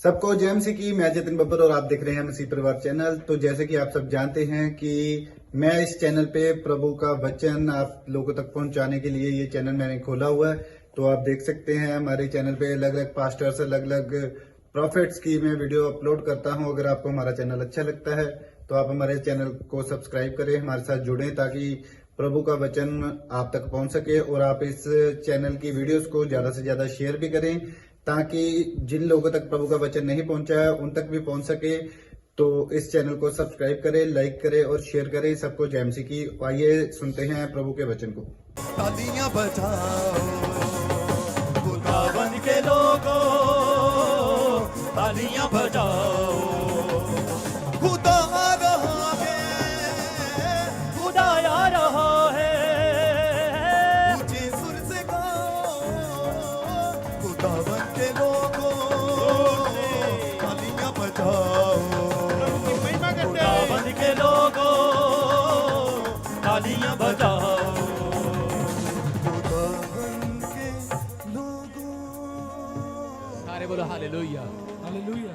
सबको जय मसीह की। मैं जतिन बब्बर और आप देख रहे हैं मसीह परिवार चैनल। तो जैसे कि आप सब जानते हैं कि मैं इस चैनल पे प्रभु का वचन आप लोगों तक पहुंचाने के लिए ये चैनल मैंने खोला हुआ है। तो आप देख सकते हैं हमारे चैनल पे अलग अलग पास्टर्स, अलग अलग प्रॉफिट्स की मैं वीडियो अपलोड करता हूं। अगर आपको हमारा चैनल अच्छा लगता है तो आप हमारे चैनल को सब्सक्राइब करें, हमारे साथ जुड़ें ताकि प्रभु का वचन आप तक पहुंच सके। और आप इस चैनल की वीडियोस को ज्यादा से ज्यादा शेयर भी करें ताकि जिन लोगों तक प्रभु का वचन नहीं पहुंचा है उन तक भी पहुंच सके। तो इस चैनल को सब्सक्राइब करें, लाइक करें और शेयर करें। सबको जय मसीह की। आइए सुनते हैं प्रभु के वचन को। तालियां बजाओ खुदावन के लोगों, तालियां बजाओ। खुदा आ रहा है, खुदा आ रहा है। ऊंचे सुर से गाओ खुदावन के लोगों, तालियां बजाओ। खुदावन के लोगों, तालियां बजाओ। बोलो हालेलुया। हालेलुया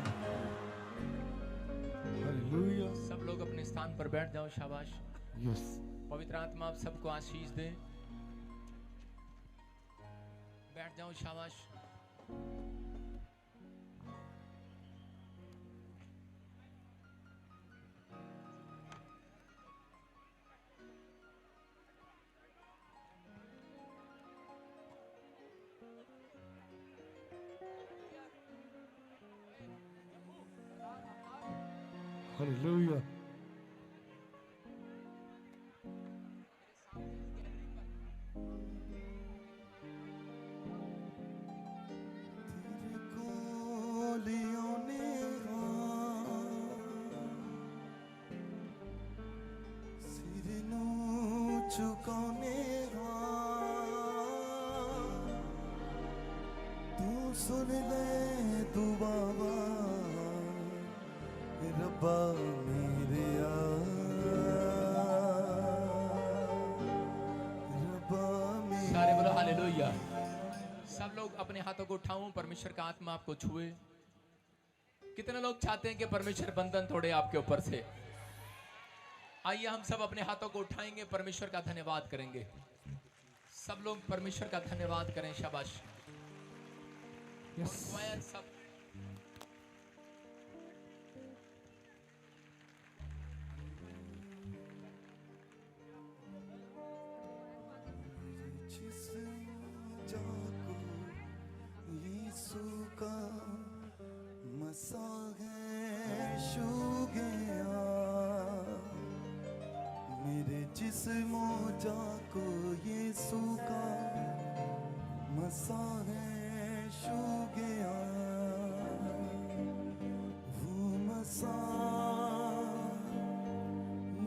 हालेलुया। सब लोग अपने स्थान पर बैठ जाओ। शाबाश। यस। पवित्र आत्मा आप सबको आशीष दे। बैठ जाओ। शाबाश। हालेलुया। तू सुन ले तू बाबा रब्बा मेरे रब्बा मेरे। सारे बोलो हालेलुया। सब लोग अपने हाथों को उठाओ, परमेश्वर का आत्मा आपको छुए। कितने लोग चाहते हैं कि परमेश्वर बंधन तोड़े आपके ऊपर से? आइए हम सब अपने हाथों को उठाएंगे, परमेश्वर का धन्यवाद करेंगे। सब लोग परमेश्वर का धन्यवाद करें। शाबाश। यस। सब यीशु का मसा है छू गया, मेरे जिस्मों जाको यीशु का मसा है छू गया। वो मसा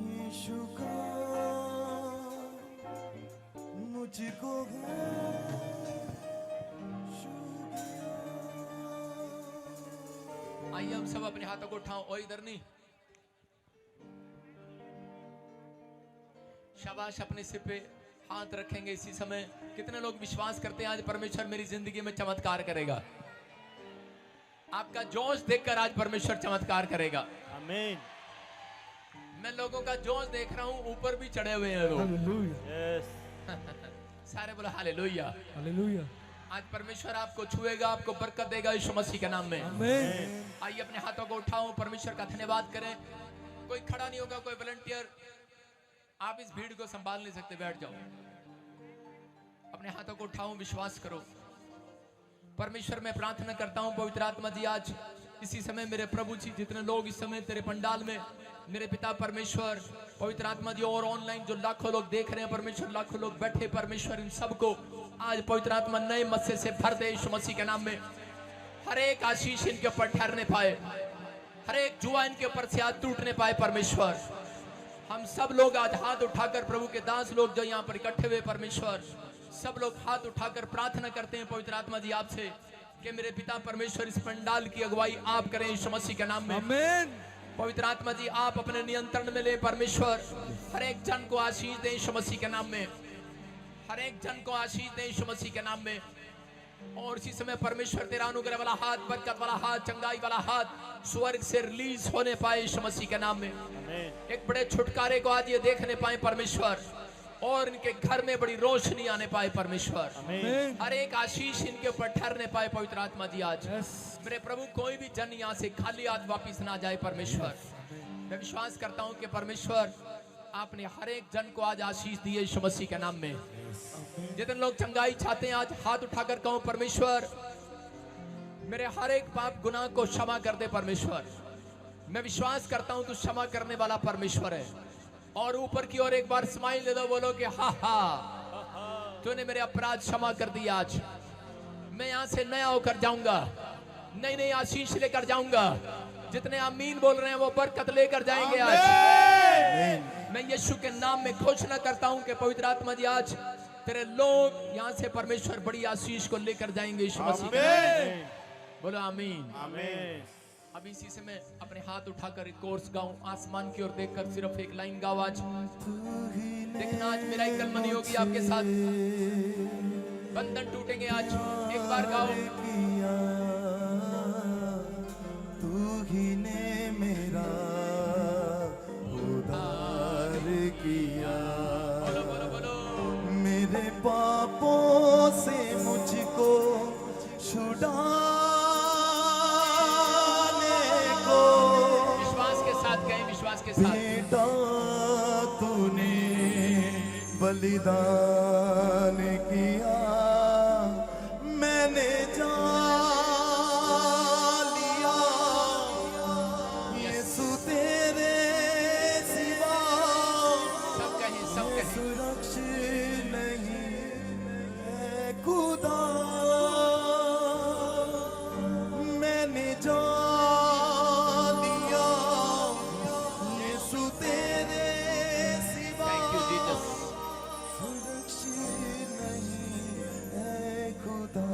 यीशु का मुझको है छू गया। आइए हम सब अपने हाथों को उठाओ। ओ इधर नहीं। शाबाश। अपने सिर पे हाथ रखेंगे इसी समय। कितने लोग विश्वास करते हैं आज परमेश्वर मेरी जिंदगी में चमत्कार करेगा? आपका जोश देखकर आज परमेश्वर चमत्कार करेगा। आमीन। मैं लोगों का जोश देख रहा हूं, ऊपर भी चढ़े हुए हैं लोग। हालेलुया। यस। सारे बोलो हालेलुया। हालेलुया। आज परमेश्वर आपको छुएगा, आपको बरकत देगा यीशु मसीह के नाम में। आमीन। आइए अपने हाथों को उठाओ, परमेश्वर का धन्यवाद करें। कोई खड़ा नहीं होगा, कोई वॉलंटियर। आप इस भीड़ को संभाल नहीं सकते, बैठ जाओ। अपने हाथों को उठाओ, विश्वास करो। परमेश्वर मैं प्रार्थना करता हूं पवित्र आत्मा जी, आज इसी समय मेरे प्रभु जी, जितने लोग इस समय तेरे पंडाल में, मेरे पिता परमेश्वर, पवित्र आत्मा जी, और ऑनलाइन जो लाखों लोग देख रहे हैं परमेश्वर, लाखों लोग बैठे परमेश्वर, इन सबको आज पवित्र आत्मा नए मस्से से भर दे यीशु मसीह के नाम में। हर एक आशीष इनके ऊपर ठहरने पाए, हर एक जुआ इनके ऊपर से आज टूटने पाए परमेश्वर। हम सब लोग आज हाथ उठाकर, प्रभु के दास लोग जो यहाँ पर इकट्ठे हुए परमेश्वर, सब लोग हाथ उठाकर प्रार्थना करते हैं पवित्र आत्मा जी आपसे कि मेरे पिता परमेश्वर इस पंडाल की अगुवाई आप करें यीशु मसीह के नाम में। आमीन। पवित्र आत्मा जी आप अपने नियंत्रण में ले परमेश्वर। हर एक जन को आशीष दें यीशु मसीह के नाम में। हर एक जन को आशीष दें यीशु मसीह के नाम में। और इसी समय परमेश्वर तेरा अनुग्रह वाला हाथ, बरकत वाला हाथ, चंगाई वाला हाथ स्वर्ग से रिलीज होने पाए यीशु मसीह के नाम में। एक बड़े छुटकारे को आज ये देखने पाए परमेश्वर, और इनके घर में बड़ी रोशनी आने पाए परमेश्वर। हर एक आशीष इनके ऊपर ठहरने पाए पवित्र आत्मा जी आज। मेरे प्रभु, कोई भी जन यहाँ से खाली हाथ वापिस ना जाए परमेश्वर। मैं विश्वास करता हूँ कि परमेश्वर आपने हर एक जन को आज आशीष दी है यीशु मसीह के नाम में। जितने लोग चंगाई चाहते हैं आज हाथ उठाकर कहूं, परमेश्वर मेरे हर एक पाप गुनाह को क्षमा कर दे परमेश्वर। मैं विश्वास करता हूं तू क्षमा करने वाला परमेश्वर है। और ऊपर की ओर एक बार स्माइल दे दो, बोलो कि हा हा, तूने मेरे अपराध क्षमा कर दिया। आज मैं यहां से नया होकर जाऊंगा, नई नई आशीष लेकर जाऊंगा। जितने आमीन बोल रहे हैं वो बरकत लेकर जाएंगे आज। मैं यीशु के नाम में घोषणा करता हूं कि पवित्र आत्मा जी आज तेरे लोग यहां से परमेश्वर बड़ी आशीष को लेकर जाएंगे यीशु मसीह के नाम में। बोलो आमीन। अब इसी से मैं अपने हाथ उठाकर एक कोर्स गाऊं, आसमान की ओर देखकर सिर्फ एक लाइन गाओ आज। देखना आज मेरा एक कलमनी होगी आपके साथ, बंधन टूटेंगे आज। एक बार गाओ। तू ही ने मेरा उद्धार किया, बोलो बोलो बोलो। मेरे पापों से मुझको छुड़ाने को विश्वास के साथ कहें, विश्वास के साथ। बेटा तूने बलिदान किया, मैंने जान लिया यीशु तेरे सिवा सब कहें, सब कहें। सुरक्षित नहीं है खुदा, मैंने जान लिया यीशु तेरे सिवा थैंक यू जीसस। सुरक्षित नहीं है खुदा।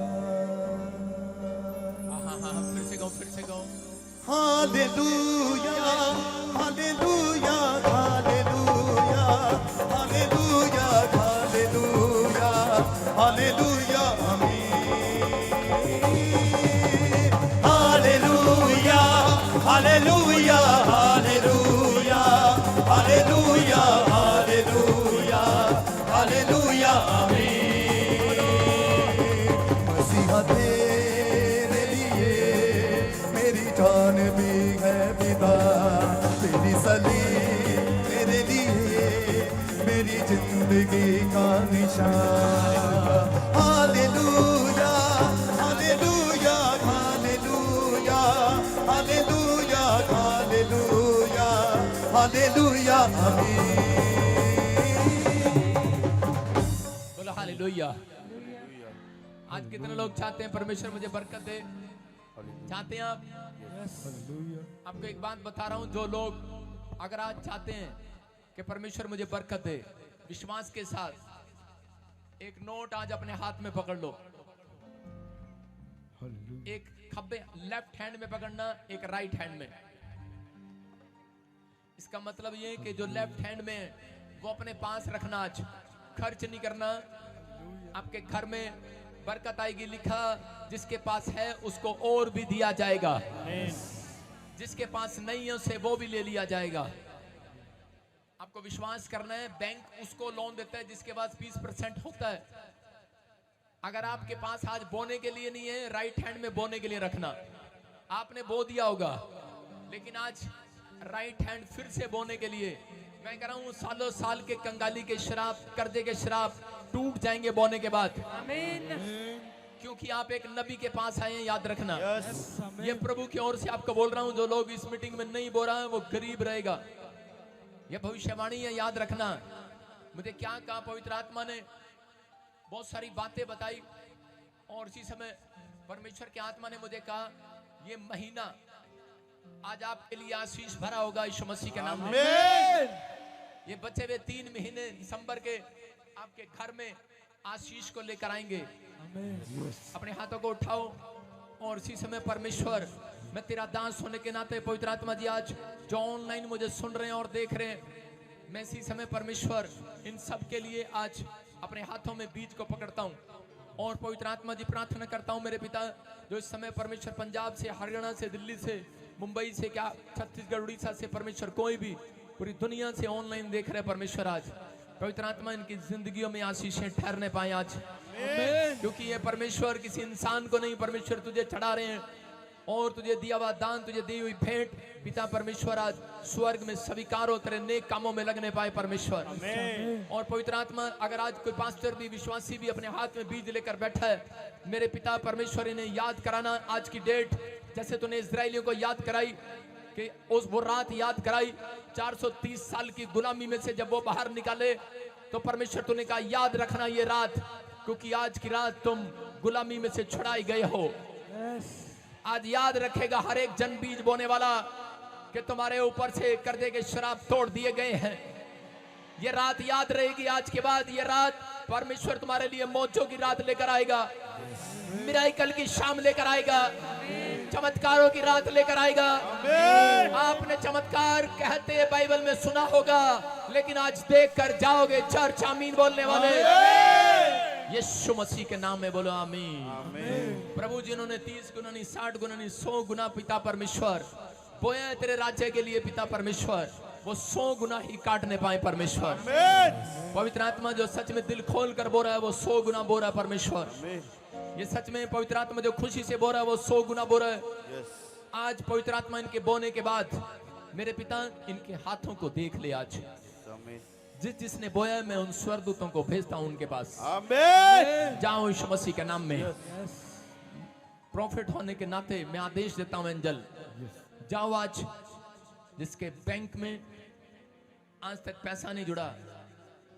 हाँ, फिर से गाओ, फिर से गाओ। हालेलुया हालेलुया हालेलुया हालेलुया हालेलुया हालेलुया आमीन। हालेलुया हालेलुया हालेलुया हालेलुया हालेलुया हालेलुया आमीन। मसीहा तेरे लिए मेरी जान भी है पिता, तेरी सलीब मेरे लिए मेरी जिंदगी का निशान। हालेलुया हालेलुया हालेलुया हालेलुया हालेलुया हालेलुया आमीन। बोलो हालेलुया। आज कितने लोग चाहते हैं परमेश्वर मुझे बरकत दे? चाहते हैं आप? आपको एक बात बता रहा हूं, जो लोग अगर आज चाहते हैं कि परमेश्वर मुझे बरकत दे, विश्वास के साथ एक नोट आज अपने हाथ में पकड़ लो। एक खब्बे लेफ्ट हैंड में पकड़ना, एक राइट हैंड में। इसका मतलब ये कि जो लेफ्ट हैंड में है वो अपने पास रखना, आज खर्च नहीं करना। आपके घर में बरकत आएगी। लिखा जिसके पास है उसको और भी दिया जाएगा, जिसके पास नहीं है उसे वो भी ले लिया जाएगा। आपको विश्वास करना है, बैंक उसको लोन देता है जिसके पास 20% होता है। अगर आपके पास आज बोने के लिए नहीं है, राइट हैंड में बोने के लिए रखना। आपने बो दिया होगा, लेकिन आज राइट हैंड फिर से बोने के लिए मैं कह रहा हूं, सालों साल के कंगाली के श्राप, कर्जे के श्राप टूट जाएंगे बोने के बाद। क्योंकि आप एक नबी के पास आए हैं, याद रखना। ये प्रभु की ओर से आपको बोल रहा हूं, जो लोग इस मीटिंग में नहीं बोल रहा है वो गरीब रहेगा। ये भविष्यवाणी है, याद रखना। मुझे क्या कहा पवित्र आत्मा ने, बहुत सारी बातें बताई, और इसी समय परमेश्वर की आत्मा ने मुझे कहा ये महीना आज आपके लिए आशीष भरा होगा यीशु मसीह के नाम में। ये बचे हुए 3 महीने दिसंबर के आपके घर में आशीष को लेकर आएंगे। अपने हाथों को उठाओ, और इसी समय परमेश्वर, मैं तेरा दास होने के नाते पवित्र आत्मा जी आज जो ऑनलाइन मुझे सुन रहे हैं और देख रहे हैं, मैं इसी समय परमेश्वर इन सब के लिए आज अपने हाथों में बीज को पकड़ता हूं। और पवित्र आत्मा जी प्रार्थना करता हूं मेरे पिता जो इस समय परमेश्वर पंजाब से, हरियाणा से, दिल्ली से, मुंबई से, क्या छत्तीसगढ़, उड़ीसा से परमेश्वर कोई भी पूरी दुनिया से ऑनलाइन देख रहे परमेश्वर, आज पवित्र आत्मा इनकी जिंदगियों में आशीषें ठहरने पाए आज, क्योंकि ये परमेश्वर किसी इंसान को नहीं परमेश्वर तुझे चढ़ा रहे हैं और तुझे दिया हुआ दान, तुझे दी हुई भेंट पिता परमेश्वर आज स्वर्ग में स्वीकार हो, तेरे नेक कामों में लगने पाए परमेश्वर। और पवित्र आत्मा अगर आज कोई पास्टर भी, विश्वासी भी अपने हाथ में बीज लेकर बैठा है, मेरे पिता परमेश्वर इन्हें याद कराना आज की डेट, जैसे तूने इजरायलियों को याद कराई कि वो रात याद कराई 430 साल की गुलामी में से जब वो बाहर निकाले, तो परमेश्वर तूने कहा याद रखना ये रात, क्योंकि आज की रात तुम गुलामी में से छुड़ाए गए हो। आज याद रखेगा हर एक जन बीज बोने वाला कि तुम्हारे ऊपर से कर्जे के शराब तोड़ दिए गए हैं। ये रात याद रहेगी आज के बाद। ये रात परमेश्वर तुम्हारे लिए मौजों की रात लेकर आएगा, मिराकल की शाम लेकर आएगा, चमत्कारों की रात लेकर आएगा। आपने चमत्कार कहते बाइबल में सुना होगा, लेकिन आज देख कर जाओगे। चर्च आमीन बोलने वाले यीशु मसीह के नाम में बोलो आमीन। प्रभु जिन्होंने 30 गुना नहीं, 60 गुना नहीं, 100 गुना पिता परमेश्वर बोया तेरे राज्य के लिए पिता परमेश्वर, वो 100 गुना ही काटने पाए परमेश्वर। पवित्र आत्मा जो सच में दिल खोल कर बो रहा है वो 100 गुना बो रहा है परमेश्वर। ये सच में पवित्र आत्मा जो खुशी से बो रहा है वो 100 गुना बो रहा है। आज पवित्र आत्मा इनके बोने के बाद मेरे पिता इनके हाथों को देख ले। आज जिसने बोया मैं उन स्वर्गदूतों को भेजता हूं उनके पास। जाओ यीशु मसीह के नाम में। प्रॉफिट होने के नाते मैं आदेश देता हूं एंजल, जाओ आज जिसके बैंक में आज तक पैसा नहीं जुड़ा,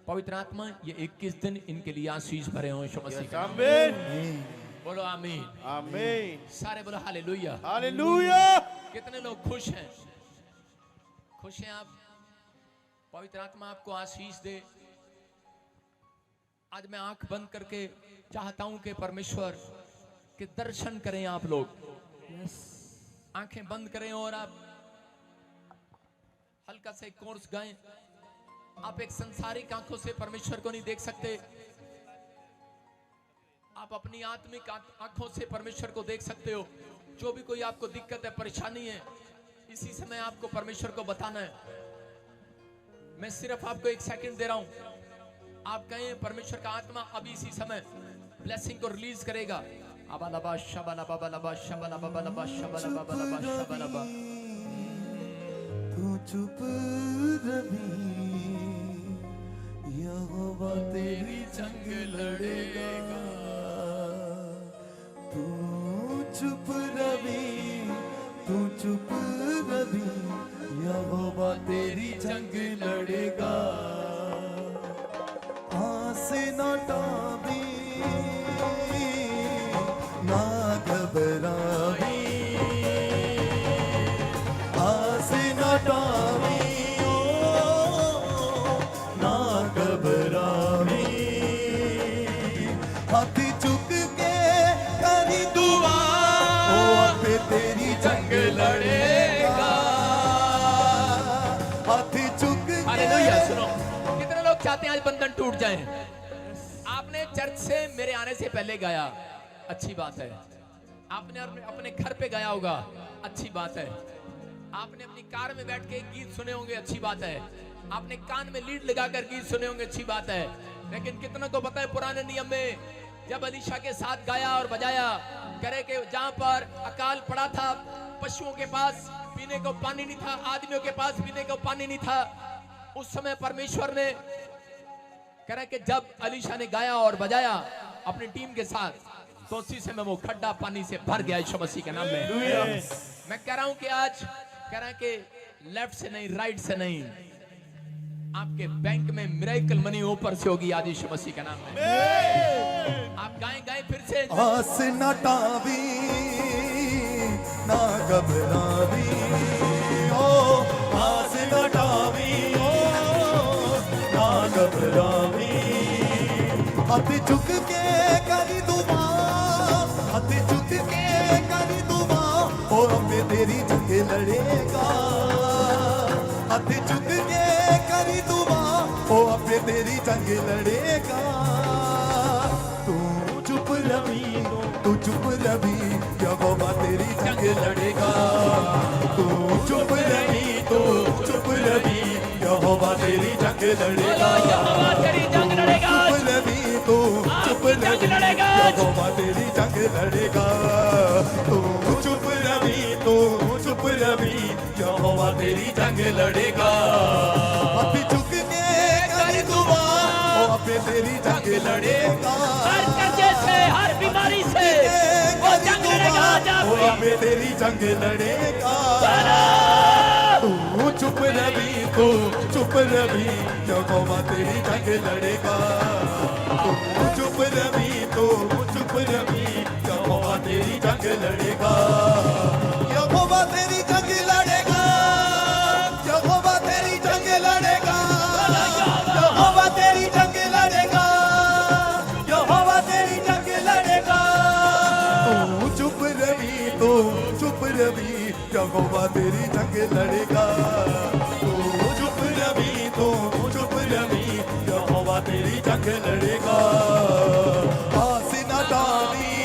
पवित्र आत्मा ये 21 दिन इनके लिए आशीष भरे हो यीशु मसीह का। बोलो आमीन आमीन। सारे बोलो हालेलुया हालेलुया। कितने लोग खुश हैं? खुश हैं आप? पवित्र आत्मा आपको आशीष दे। आज मैं आंख बंद करके चाहता हूं कि परमेश्वर के दर्शन करें आप लोग। आंखें बंद करें और आप हल्का सा कोर्स गाएं। आप एक संसारिक आंखों से परमेश्वर को नहीं देख सकते, आप अपनी आत्मिक आंखों से परमेश्वर को देख सकते हो। जो भी कोई आपको दिक्कत है, परेशानी है, इसी समय आपको परमेश्वर को बताना है। मैं सिर्फ आपको 1 सेकंड दे रहा हूं। आप कहें परमेश्वर का आत्मा अभी इसी समय ब्लेसिंग को रिलीज करेगा। अबालबा शबलबा बलबा शबलबा बलबा शबलबा बलबा शबलबा। तू चुप रही, यहोवा तेरी जंग लड़ेगा। तू चुप रही, तू चुप रही, यहोवा तेरी जंग लड़ेगा। आस न टावी, ना घबरावी, आस न टावी, ना घबरावी। हाथ चुक के करी दुआ, ओ अब तेरी जंग लड़ेगा। हालेलुया। सुनो, कितने लोग चाहते हैं आज बंधन टूट जाए? आपने चर्च से मेरे आने से पहले गाया, अच्छी बात है। आपने अपने घर पे गाया होगा, अच्छी बात है। आपने अपनी कार में बैठ के गीत सुने होंगे, अच्छी बात है। आपने कान में लीड लगाकर गीत सुने होंगे, अच्छी बात है। लेकिन कितनों को पता है पुराने नियम में जब अलीशा के साथ गाया और बजाया, करे कि जहां पर अकाल पड़ा था, पशुओं के पास पीने को पानी नहीं था, आदमियों के पास पीने को पानी नहीं था, उस समय परमेश्वर ने कह कि जब अलीशा ने गाया और बजाया अपनी टीम के साथ, तो उसी समय वो खड्डा पानी से भर गया यीशु मसीह के नाम में। मैं कह रहा हूं कि आज कह रहा कि लेफ्ट से नहीं, राइट से नहीं, आपके बैंक में मिरेकल मनी ऊपर से होगी आज यीशु मसीह के नाम में। आप गाएं फिर से। आस न टावी, ना घबरावी, ओ आस न टावी, ओ ना घबरावी। हाथ चुक के करी दुआ, हाथ चुक के करी दुआ, ओ अब तेरी जंग लड़ेगा। हाथ चुक के करी दुआ, ओ अब तेरी जंग लड़ेगा। तू चुप रवि तू चुप रवि यहोवा तेरी जंग लड़ेगा तू चुप रवि तू चुप रवि यहोवा तेरी जंग लड़ेगा यहोवा तेरी जंग लड़ेगा चुप रवि तू चुप जंग रवि लड़ेगा यहोवा तेरी जंग लड़ेगा तू चुप रवि तू चुप रवि यहोवा तेरी जंग लड़ेगा अभी झुक के कर दुआ ओ अबे तेरी जंग लड़ेगा हर कर्जे से हर बीमारी से वो जंग लड़ेगा ओ अबे तेरी जंग लड़ेगा तू चुप रवि तू चुप रवि यहोवा तेरी जंग लड़ेगा तू चुप रवि तू चुप रवि यहोवा तेरी जंग लड़ेगा यहोवा तेरी जंग लड़ेगा यहोवा तेरी जंग लड़ेगा यहोवा तेरी जंग लड़ेगा यहोवा तेरी जंग लड़ेगा तू चुप रवि तू चुप रवि यहोवा तेरी जंग लड़ेगा तू चुप रवि तू चुप रवि यहोवा तेरी जंग लड़ेगा आस न डाली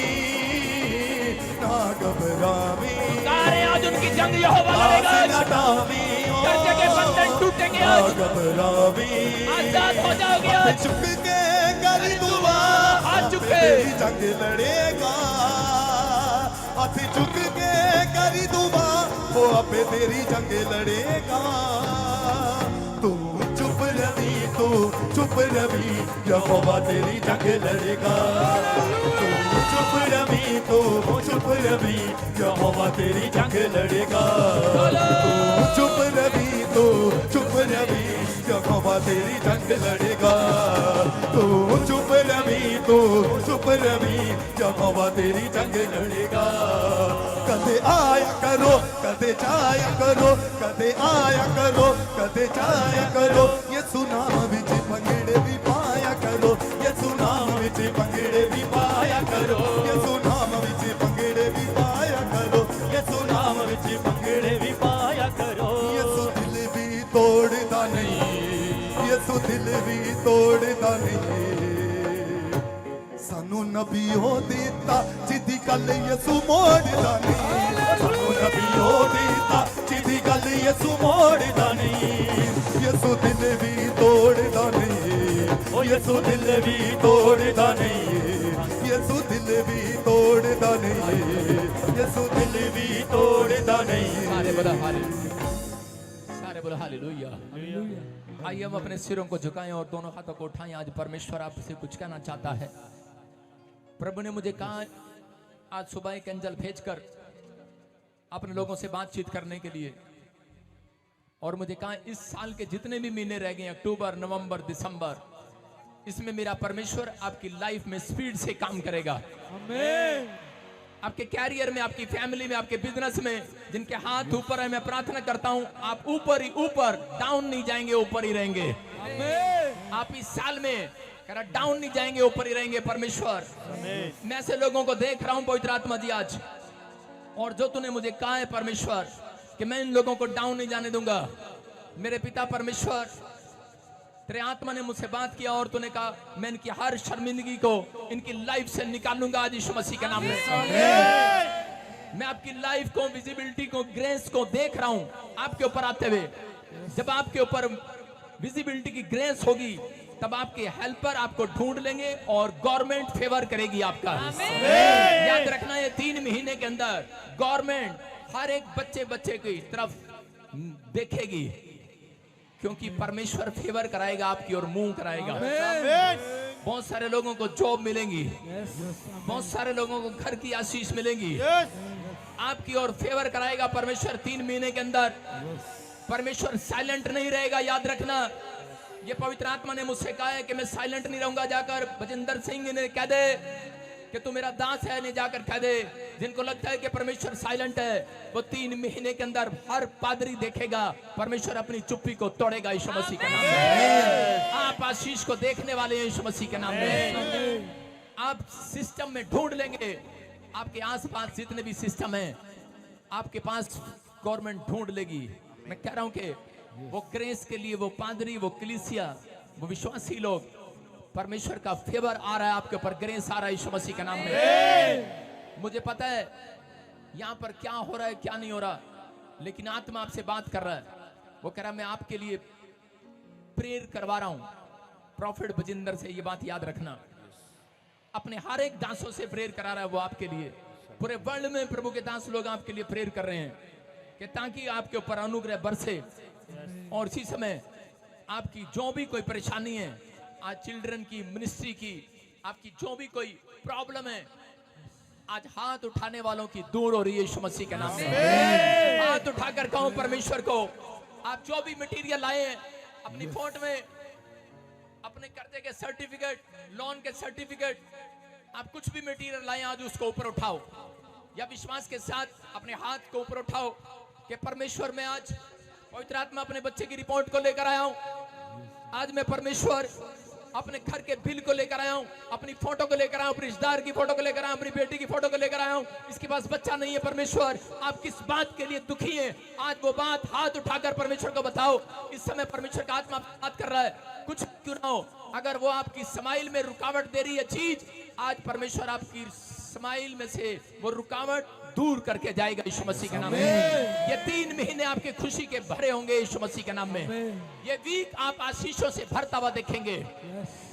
ना घबरावी सारे आज उनकी जंग यहोवा आस लड़ेगा न डाली कर्जे के बंधन टूटेंगे ना आज घबरावी आजाद हो जाओगे आज चुप के कर दुआ हाथ चुक के तेरी जंग लड़ेगा अभी झुक के करी दुआ वो अबे तेरी जंग लड़ेगा तू चुप रवि तू चुप रवि यहोवा तेरी जंग लड़ेगा तू चुप रवि तू चुप रवि यहोवा तेरी जंग लड़ेगा तू चुप रवि तू चुप रवि यहोवा तेरी जंग लड़ेगा तू चुप रवि तू चुप रवि यहोवा तेरी जंग लड़ेगा कदे आया करो कदे जाया करो कदे आया करो कदे जाया करो ये सुनाम विच पंगड़े भी पाया करो ये सुनाम विच पंगड़े भी पाया करो ये सुनाम विच पंगड़े भी पाया करो ये सुनाम विच पंगड़े भी पाया करो ये सु दिल भी तोड़दा नहीं ये सु दिल भी तोड़दा नहीं सानू नबी हो देता जिदी गल यसु मोड़दा नहीं सानू नबी हो देता जिदी गल यसु मोड़दा नहीं यसु दिल भी तोड़दा नहीं ओ यसु दिल भी तोड़दा नहीं यसु दिल भी तोड़दा नहीं यसु दिल भी तोड़दा नहीं सारे बोला हालेलुया सारे बोला हालेलुया आइए हम अपने सिरों को झुकाएं और दोनों हाथों को उठाएं आज परमेश्वर आपसे कुछ कहना चाहता है प्रभु ने मुझे कहा आज सुबह एक एंजल भेजकर अपने लोगों से बातचीत करने के लिए और मुझे कहा इस साल के जितने भी महीने रह गए अक्टूबर नवंबर दिसंबर इसमें मेरा परमेश्वर आपकी लाइफ में स्पीड से काम करेगा आमीन आपके कैरियर में आपकी फैमिली में आपके बिजनेस में जिनके हाथ ऊपर है मैं प्रार्थना करता हूं आप ऊपर ही ऊपर डाउन नहीं जाएंगे ऊपर ही रहेंगे आमीन आप इस साल में कह रहा डाउन नहीं जाएंगे ऊपर ही रहेंगे परमेश्वर मैं ऐसे लोगों को देख रहा हूं पवित्र आत्मा जी आज और जो तूने मुझे कहा है परमेश्वर कि मैं इन लोगों को डाउन नहीं जाने दूंगा मेरे पिता परमेश्वर तेरे आत्मा ने मुझसे बात किया और तूने कहा मैं इनकी हर शर्मिंदगी को इनकी लाइफ से निकालूंगा आज यीशु मसीह के नाम में मैं आपकी लाइफ को विजिबिलिटी को ग्रेस को देख रहा हूं आपके ऊपर आते हुए जब आपके ऊपर विजिबिलिटी की ग्रेस होगी तब आपके हेल्पर आपको ढूंढ लेंगे और गवर्नमेंट फेवर करेगी आपका याद रखना ये 3 महीने के अंदर गवर्नमेंट हर एक बच्चे की तरफ देखेगी क्योंकि परमेश्वर फेवर कराएगा आपकी और मुंह कराएगा बहुत सारे लोगों को जॉब मिलेंगी बहुत सारे लोगों को घर की आशीष मिलेंगी आपकी और फेवर कराएगा परमेश्वर 3 महीने के अंदर परमेश्वर साइलेंट नहीं रहेगा याद रखना ये पवित्र आत्मा ने मुझसे कहा है कि मैं साइलेंट नहीं रहूंगा जाकर बजिंदर सिंह ने कह दे कि तू मेरा दास है नहीं जाकर कह दे जिनको लगता है कि परमेश्वर साइलेंट है वो 3 महीने के अंदर हर पादरी देखेगा परमेश्वर अपनी चुप्पी को तोड़ेगा यीशु मसीह के नाम में आप आशीष को देखने वाले हैं यीशु मसीह के नाम में आप सिस्टम में ढूंढ लेंगे आपके आसपास जितने भी सिस्टम हैं आपके पास गवर्नमेंट ढूंढ लेगी मैं कह रहा हूं कि वो ग्रेस के लिए वो पादरी वो कलीसिया वो विश्वासी लोग परमेश्वर का फेवर आ रहा है आपके ऊपर, ग्रेस आ रहा है यीशु मसीह के नाम में। मुझे पता है यहाँ पर क्या हो रहा है क्या नहीं हो रहा, लेकिन आत्मा आपसे बात कर रहा है। वो कह रहा है मैं आपके लिए प्रेयर करवा रहा हूं। प्रॉफिट बजिंदर से ये बात याद रखना, अपने हर एक दासों से प्रेयर करा रहा है वो आपके लिए। पूरे वर्ल्ड में प्रभु के दास लोग आपके लिए प्रेयर कर रहे हैं कि ताकि आपके ऊपर अनुग्रह बरसे। और इसी समय आपकी जो भी कोई परेशानी है, आज चिल्ड्रन की मिनिस्ट्री की, आपकी जो भी कोई प्रॉब्लम है, आज हाथ उठाने वालों की दूर हो रही है यीशु मसीह के नाम में। हाथ उठाकर कहूं परमेश्वर को, आप जो भी मटेरियल लाए हैं अपनी फोट में, अपने कर्जे के सर्टिफिकेट, लोन के सर्टिफिकेट, आप कुछ भी मटेरियल लाए आज उसको ऊपर उठाओ, या विश्वास के साथ अपने हाथ को ऊपर उठाओ कि परमेश्वर मैं आज पवित्र आत्मा अपने बच्चे की रिपोर्ट को लेकर आया हूं। आज मैं परमेश्वर अपने घर के बिल को लेकर आया हूं, अपनी फोटो को लेकर आया हूं, अपने रिश्तेदार की फोटो को लेकर आया हूं, अपनी बेटी की फोटो को लेकर आया हूं। इसके पास बच्चा नहीं है, परमेश्वर आप किस बात के लिए दुखी हैं, आज वो बात हाथ उठाकर परमेश्वर को बताओ। इस समय परमेश्वर का आत्मा बात कर रहा है, कुछ क्यों ना हो, अगर वो आपकी स्माइल में रुकावट दे रही है चीज, आज परमेश्वर आपकी स्माइल में से वो रुकावट दूर करके जाएगा यीशु मसीह के नाम में। ये 3 महीने आपके खुशी के भरे होंगे यीशु मसीह के नाम में। ये वीक आप आशीषों से भरता हुआ देखेंगे।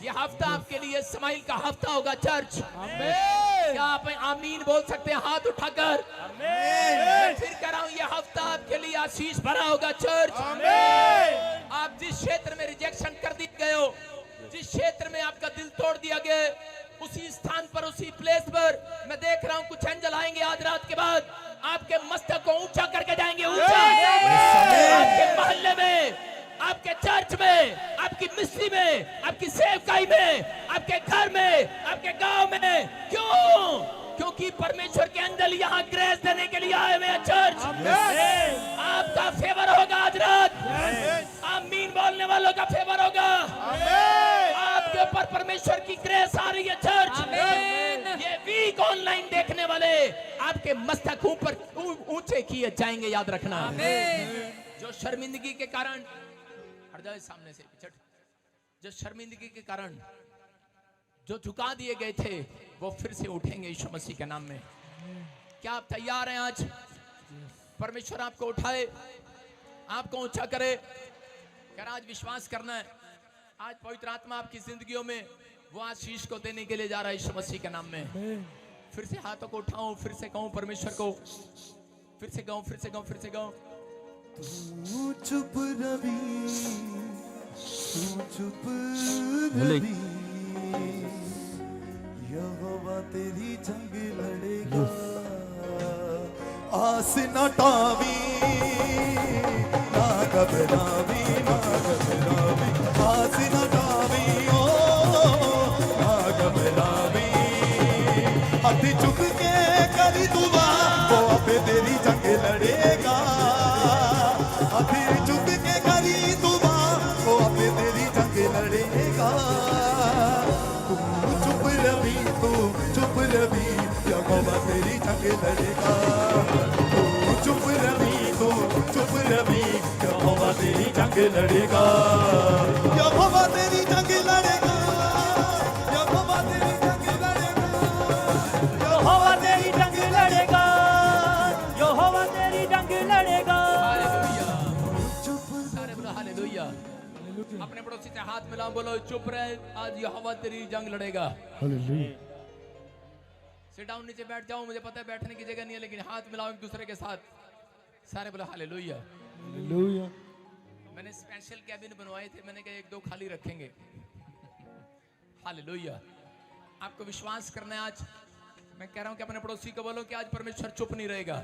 ये हफ्ता आपके लिए स्माइल का हफ्ता होगा चर्च। क्या आप आमीन बोल सकते हैं हाथ उठाकर? मैं फिर कह रहा हूं, ये हफ्ता आपके लिए आशीष भरा होगा चर्च। आप जिस क्षेत्र में रिजेक्शन कर दिए गए हो, जिस क्षेत्र में आपका दिल तोड़ दिया गया, उसी स्थान पर, उसी प्लेस पर मैं देख रहा हूं कुछ एंजल आएंगे आज रात के बाद, आपके मस्तक को ऊंचा करके जाएंगे। ऊंचा आपके मोहल्ले में, आपके चर्च में, आपकी मिस्ट्री में, आपकी सेवकाई में, आपके घर में, आपके गांव में। क्यों? क्योंकि परमेश्वर के एंजल यहाँ ग्रेस देने के लिए आए हुए हैं चर्च। आपका फेवर होगा आज रात। आमीन बोलने वालों का फेवर होगा। आपके ऊपर परमेश्वर की ग्रेस आ रही है चर्च। ये वीक ऑनलाइन देखने वाले आपके मस्तक ऊपर ऊंचे किए जाएंगे, याद रखना। जो शर्मिंदगी के कारण, हट जाए सामने से पिछट, जो शर्मिंदगी के कारण जो झुका दिए गए थे वो फिर से उठेंगे यीशु मसीह के नाम में। क्या आप तैयार हैं? आज परमेश्वर आपको उठाए, आपको ऊंचा करे। क्या आज विश्वास करना है? आज पवित्र आत्मा आपकी जिंदगियों में वो आशीष को देने के लिए जा रहा है यीशु मसीह के नाम में। फिर से हाथों को उठाऊं, फिर से कहूं परमेश्वर को, फिर से गाऊं, फिर से गाऊं, फिर से गाऊं। तू चुप रवि, तू चुप रवि, यहोवा तेरी जंग लड़ेगा। आस न टावी, ना घबरावी, ना घबरावी, आस न टावी, ओ ना घबरावी। हथ चुक के करी दुआ, वो आपे तेरी जंग लड़ेगा। हथ चुक के करी दुआ, वो आपे तेरी जंग लड़ेगा। तू चुप रवि, तू चुप रवि, यहोवा तेरी जंग लड़ेगा। तू चुप रवि, तू चुप रवि, यहोवा तेरी जंग लड़ेगा। यहोवा तेरी जंग लड़ेगा, यहोवा तेरी जंग लड़ेगा, यहोवा तेरी जंग लड़ेगा, यहोवा तेरी जंग लड़ेगा। सारे बोलो हालेलुया। अपने पड़ोसी से हाथ मिलाओ, बोलो चुप रहे, आज यहोवा तेरी जंग लड़ेगा। सिट डाउन, नीचे बैठ जाओ। मुझे पता है बैठने की जगह नहीं है, लेकिन हाथ मिलाओ एक दूसरे के साथ। सारे बोलो हालेलुया। मैंने स्पेशल कैबिन बनवाए थे, मैंने कहा 1-2 खाली रखेंगे। हालेलुया। आपको विश्वास करना है। आज मैं कह रहा हूं कि अपने पड़ोसी को बोलो कि आज परमेश्वर चुप नहीं रहेगा।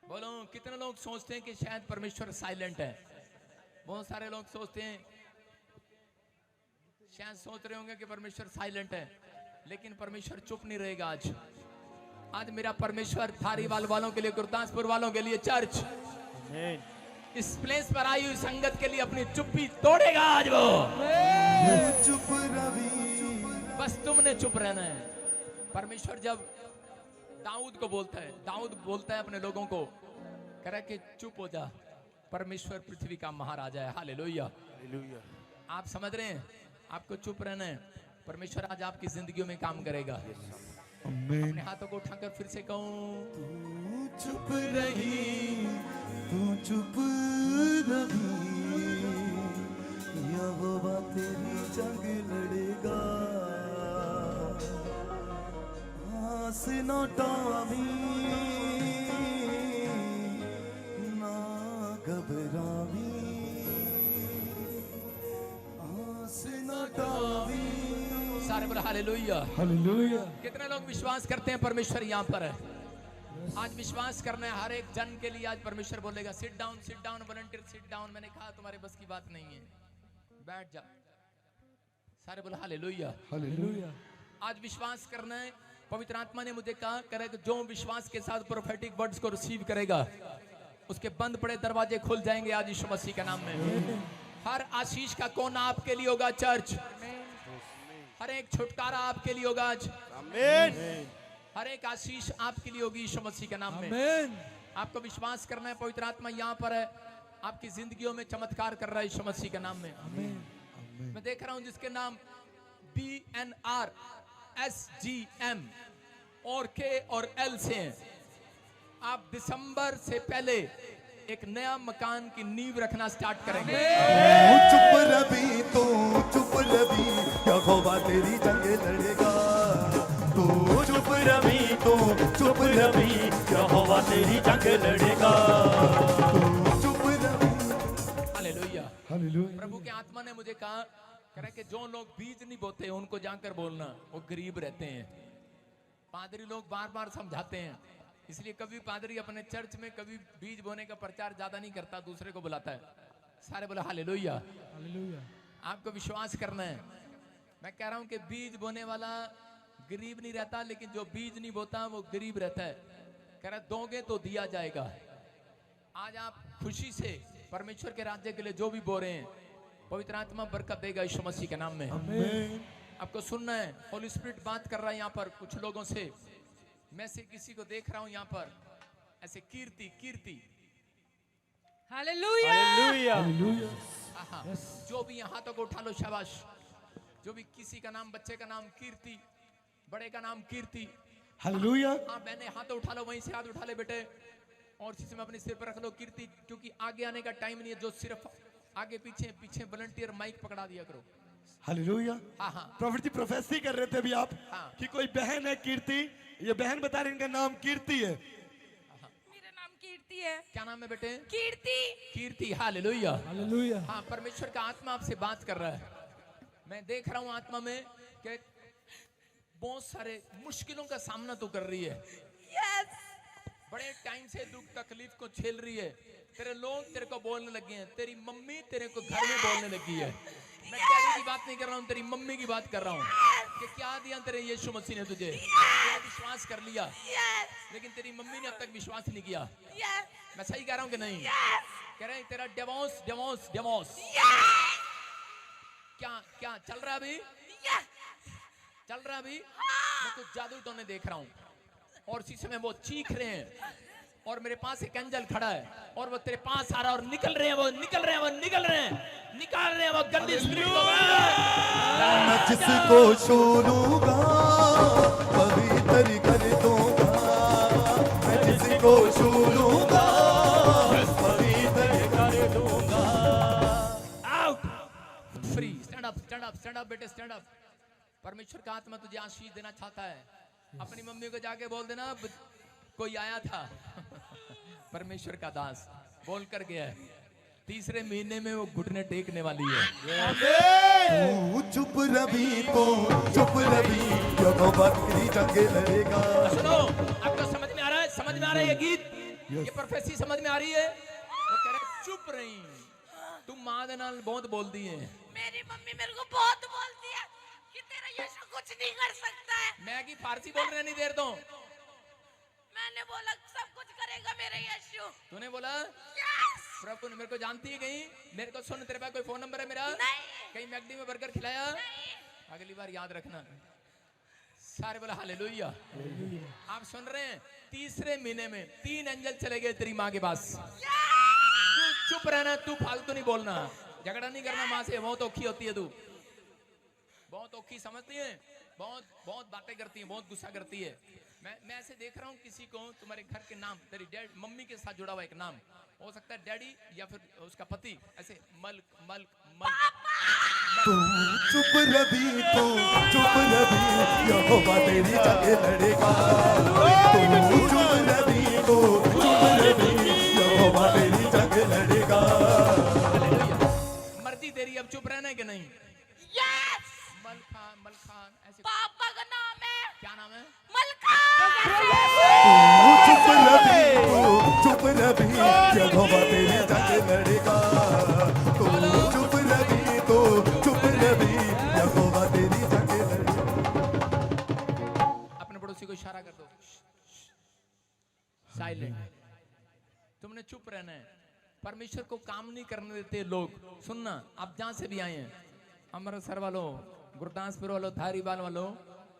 बोलो, कितने लोग सोचते हैं कि शायद परमेश्वर साइलेंट है? बहुत सारे लोग सोचते हैं, शायद सोच रहे होंगे कि परमेश्वर साइलेंट है, लेकिन परमेश्वर चुप नहीं रहेगा। आज मेरा परमेश्वर थारीवाल वालों के लिए, गुरदासपुर वालों के लिए, चर्च इस प्लेस पर आई हुई संगत के लिए अपनी चुप्पी तोड़ेगा आज वो। चुप रवि, बस तुमने चुप रहना है। परमेश्वर जब दाऊद को बोलता है, दाऊद बोलता है अपने लोगों को, कह रहा है कि चुप हो जा, परमेश्वर पृथ्वी का महाराजा है। हालेलुया। आप समझ रहे हैं, आपको चुप रहना है। परमेश्वर आज आपकी जिंदगियों में काम करेगा। अपने हाथों को उठाकर फिर से कहूं, तू चुप रही, तू चुप रही, यहोवा तेरी जंग लड़ेगा। आस न टावी, ना घबरावी, आस न टावी। सारे बोला हालेलुया। हालेलुया। कितने लोग विश्वास करते हैं परमेश्वर यहाँ पर है? आज विश्वास करना है हर एक जन के लिए। आज परमेश्वर बोलेगा sit down volunteer sit down. मैंने कहा तुम्हारे बस की बात नहीं है, बैठ जा। सारे बोला हालेलुया। हालेलुया। आज विश्वास करना है। पवित्र आत्मा ने मुझे कहा करेगा जो विश्वास के साथ प्रोफेटिक वर्ड्स को रिसीव करेगा उसके बंद पड़े दरवाजे खुल जाएंगे आज यीशु मसीह के नाम में। हर आशीष का कोना आपके लिए होगा चर्च। हर एक छुटकारा आपके लिए होगा आज। हर एक आशीष आपके लिए होगी यीशु मसीह के नाम में। आपको विश्वास करना है। पवित्र आत्मा यहाँ पर है, आपकी जिंदगियों में चमत्कार कर रहा है यीशु मसीह के नाम में। मैं देख रहा हूं जिसके नाम BNR SGM और K और L से हैं। आप दिसंबर से पहले एक नया मकान की नींव रखना स्टार्ट करेंगे। चुप रही, तू चुप रही, यहोवा तेरी जंग लड़ेगा। तू चुप रही, तू चुप रही, यहोवा तेरी जंग लड़ेगा। तू चुप रही। हालेलुया। हालेलुया। प्रभु के आत्मा ने मुझे कहा करे कि जो लोग बीज नहीं बोते उनको जाकर बोलना, वो गरीब रहते हैं। पादरी लोग बार बार समझाते हैं, इसलिए कभी पादरी अपने चर्च में कभी बीज बोने का प्रचार ज्यादा नहीं करता, दूसरे को बुलाता है। सारे बोला हालेलुया। हालेलुया। आपको विश्वास करना है। मैं कह रहा हूं कि बीज बोने वाला गरीब नहीं रहता, लेकिन जो बीज नहीं बोता वो गरीब रहता है। कह रहा दोगे तो दिया जाएगा। आज आप खुशी से परमेश्वर के राज्य के लिए जो भी बो रहे हैं, पवित्र आत्मा बरकत देगा यीशु मसीह के नाम में। आमीन। आपको सुनना है। होली स्पिरिट बात कर रहा है यहाँ पर कुछ लोगों से। मैं से किसी को देख रहा हूं यहाँ पर ऐसे कीर्ति हालेलुया। हालेलुया। आहा। जो भी यहाँ हाथों को उठा लो, शाबाश। जो भी किसी का नाम, बच्चे का नाम कीर्ति, बड़े का नाम कीर्ति। हालेलुया। हाँ मैंने हाथ उठा लो, वहीं से हाथ उठा ले बेटे, और इसी में अपने सिर पर रख लो कीर्ति, क्योंकि आगे आने का टाइम नहीं है। जो सिर्फ आगे पीछे वॉलंटियर माइक पकड़ा दिया करो। हालेलुया। हाँ हाँ प्रॉफिट जी प्रोफेसी कर रहे थे अभी आप हाँ। कि कोई बहन है कीर्ति, ये बहन बता रही इनका नाम कीर्ति है। मेरा नाम कीर्ति है। क्या नाम है बेटे? कीर्ति। हालेलुया। हालेलुया। हाँ परमेश्वर का आत्मा आपसे बात कर रहा है। मैं देख रहा हूँ आत्मा में कि बहुत सारे मुश्किलों का सामना तो कर रही है। यस। बड़े टाइम से दुख तकलीफ को झेल रही है। तेरे लोग तेरे को बोलने लगे हैं, तेरी मम्मी तेरे को घर में बोलने लगी है। मैं डैडी की बात नहीं कर रहा हूँ, तेरी मम्मी की बात कर रहा हूँ कि क्या दिया तेरे यीशु मसीह ने तुझे। तूने विश्वास कर लिया, लेकिन तेरी मम्मी ने अब तक विश्वास नहीं किया। मैं सही कह रहा हूँ कि नहीं? कह रहे हैं तेरा डिवोर्स क्या चल रहा है अभी? चल रहा है अभी? मैं कुछ जादू टोने देख रहा हूँ और इसी समय वो चीख रहे हैं और मेरे पास एक एंजल खड़ा है और वो तेरे पास आ रहा है और निकल रहे हैं वो गंदी स्पिरिट को। मैं जिसको छू लूंगा पवित्र कर दूंगा। मैं जिसको छू लूंगा पवित्र कर दूंगा। आउट। फ्री। स्टैंड अप बेटे, स्टैंड अप। परमेश्वर का आत्मा तुझे आशीष देना चाहता है। अपनी मम्मी को जाके बोल देना कोई आया था परमेश्वर का दास बोल कर गया है, तीसरे महीने में वो घुटने टेकने वाली है। तू चुप रही, तो चुप रही, यहोवा तेरी जंग लड़ेगा। सुनो, आपको समझ में आ रहा है ये गीत, ये प्रोफेसी समझ में आ रही है? वो कह रहे चुप रही, तुम मां दे नाल बहुत बोल दी है। मेरी मम्मी मेरे को बहुत बोलती है कि तेरा यीशु कुछ नहीं कर सकता है। मैं की फारसी बोल रहे नहीं देर तो। मैंने बोला सब कुछ करेगा मेरा यीशु। तूने बोला यस। प्रभु ने मेरे को जानती है कहीं? मेरे को सुन, तेरे पास कोई फोन नंबर है मेरा? नहीं। कहीं मैकडी में बर्गर खिलाया? अगली बार याद रखना। सारे बोला हालेलुया। आप सुन रहे हैं? तीसरे महीने में 3 एंजल चले गए तेरी माँ के पास। तू चुप रहना, तू फालतू नहीं बोलना। झगड़ा नहीं करना माँ से, बहुत औखी होती है तू, बहुत औखी समझती है, बहुत बहुत बातें करती है, बहुत गुस्सा करती है। मैं ऐसे देख रहा हूँ किसी को, तुम्हारे घर के नाम, तेरी डैड मम्मी के साथ जुड़ा हुआ एक नाम हो सकता है, डैडी या फिर उसका पति, ऐसे मल्क मल्क मल्क। तू चुप रवि, तू चुप रवि, यहोवा तेरी जंग लड़ेगा। तू चुप रवि, तू चुप रवि, यहोवा तेरी जंग लड़ेगा। मर्जी तेरी, अब चुप रहना है कि नहीं? यस, मल खान ऐसे पापा का नाम है, क्या नाम है? मलका। तू चुप रवि, तू चुप रवि, यहोवा तेरी जंग लड़ेगा। तू चुप रवि, तू चुप रवि, यहोवा तेरी जंग लड़ेगा। अपने पड़ोसी को इशारा कर दो, साइलेंट। तुमने चुप रहना है। परमेश्वर को काम नहीं करने देते लोग। सुनना, आप जहां से भी आए हैं, अमृतसर वालों, गुरदासपुर वालों, धारीवाल वालों,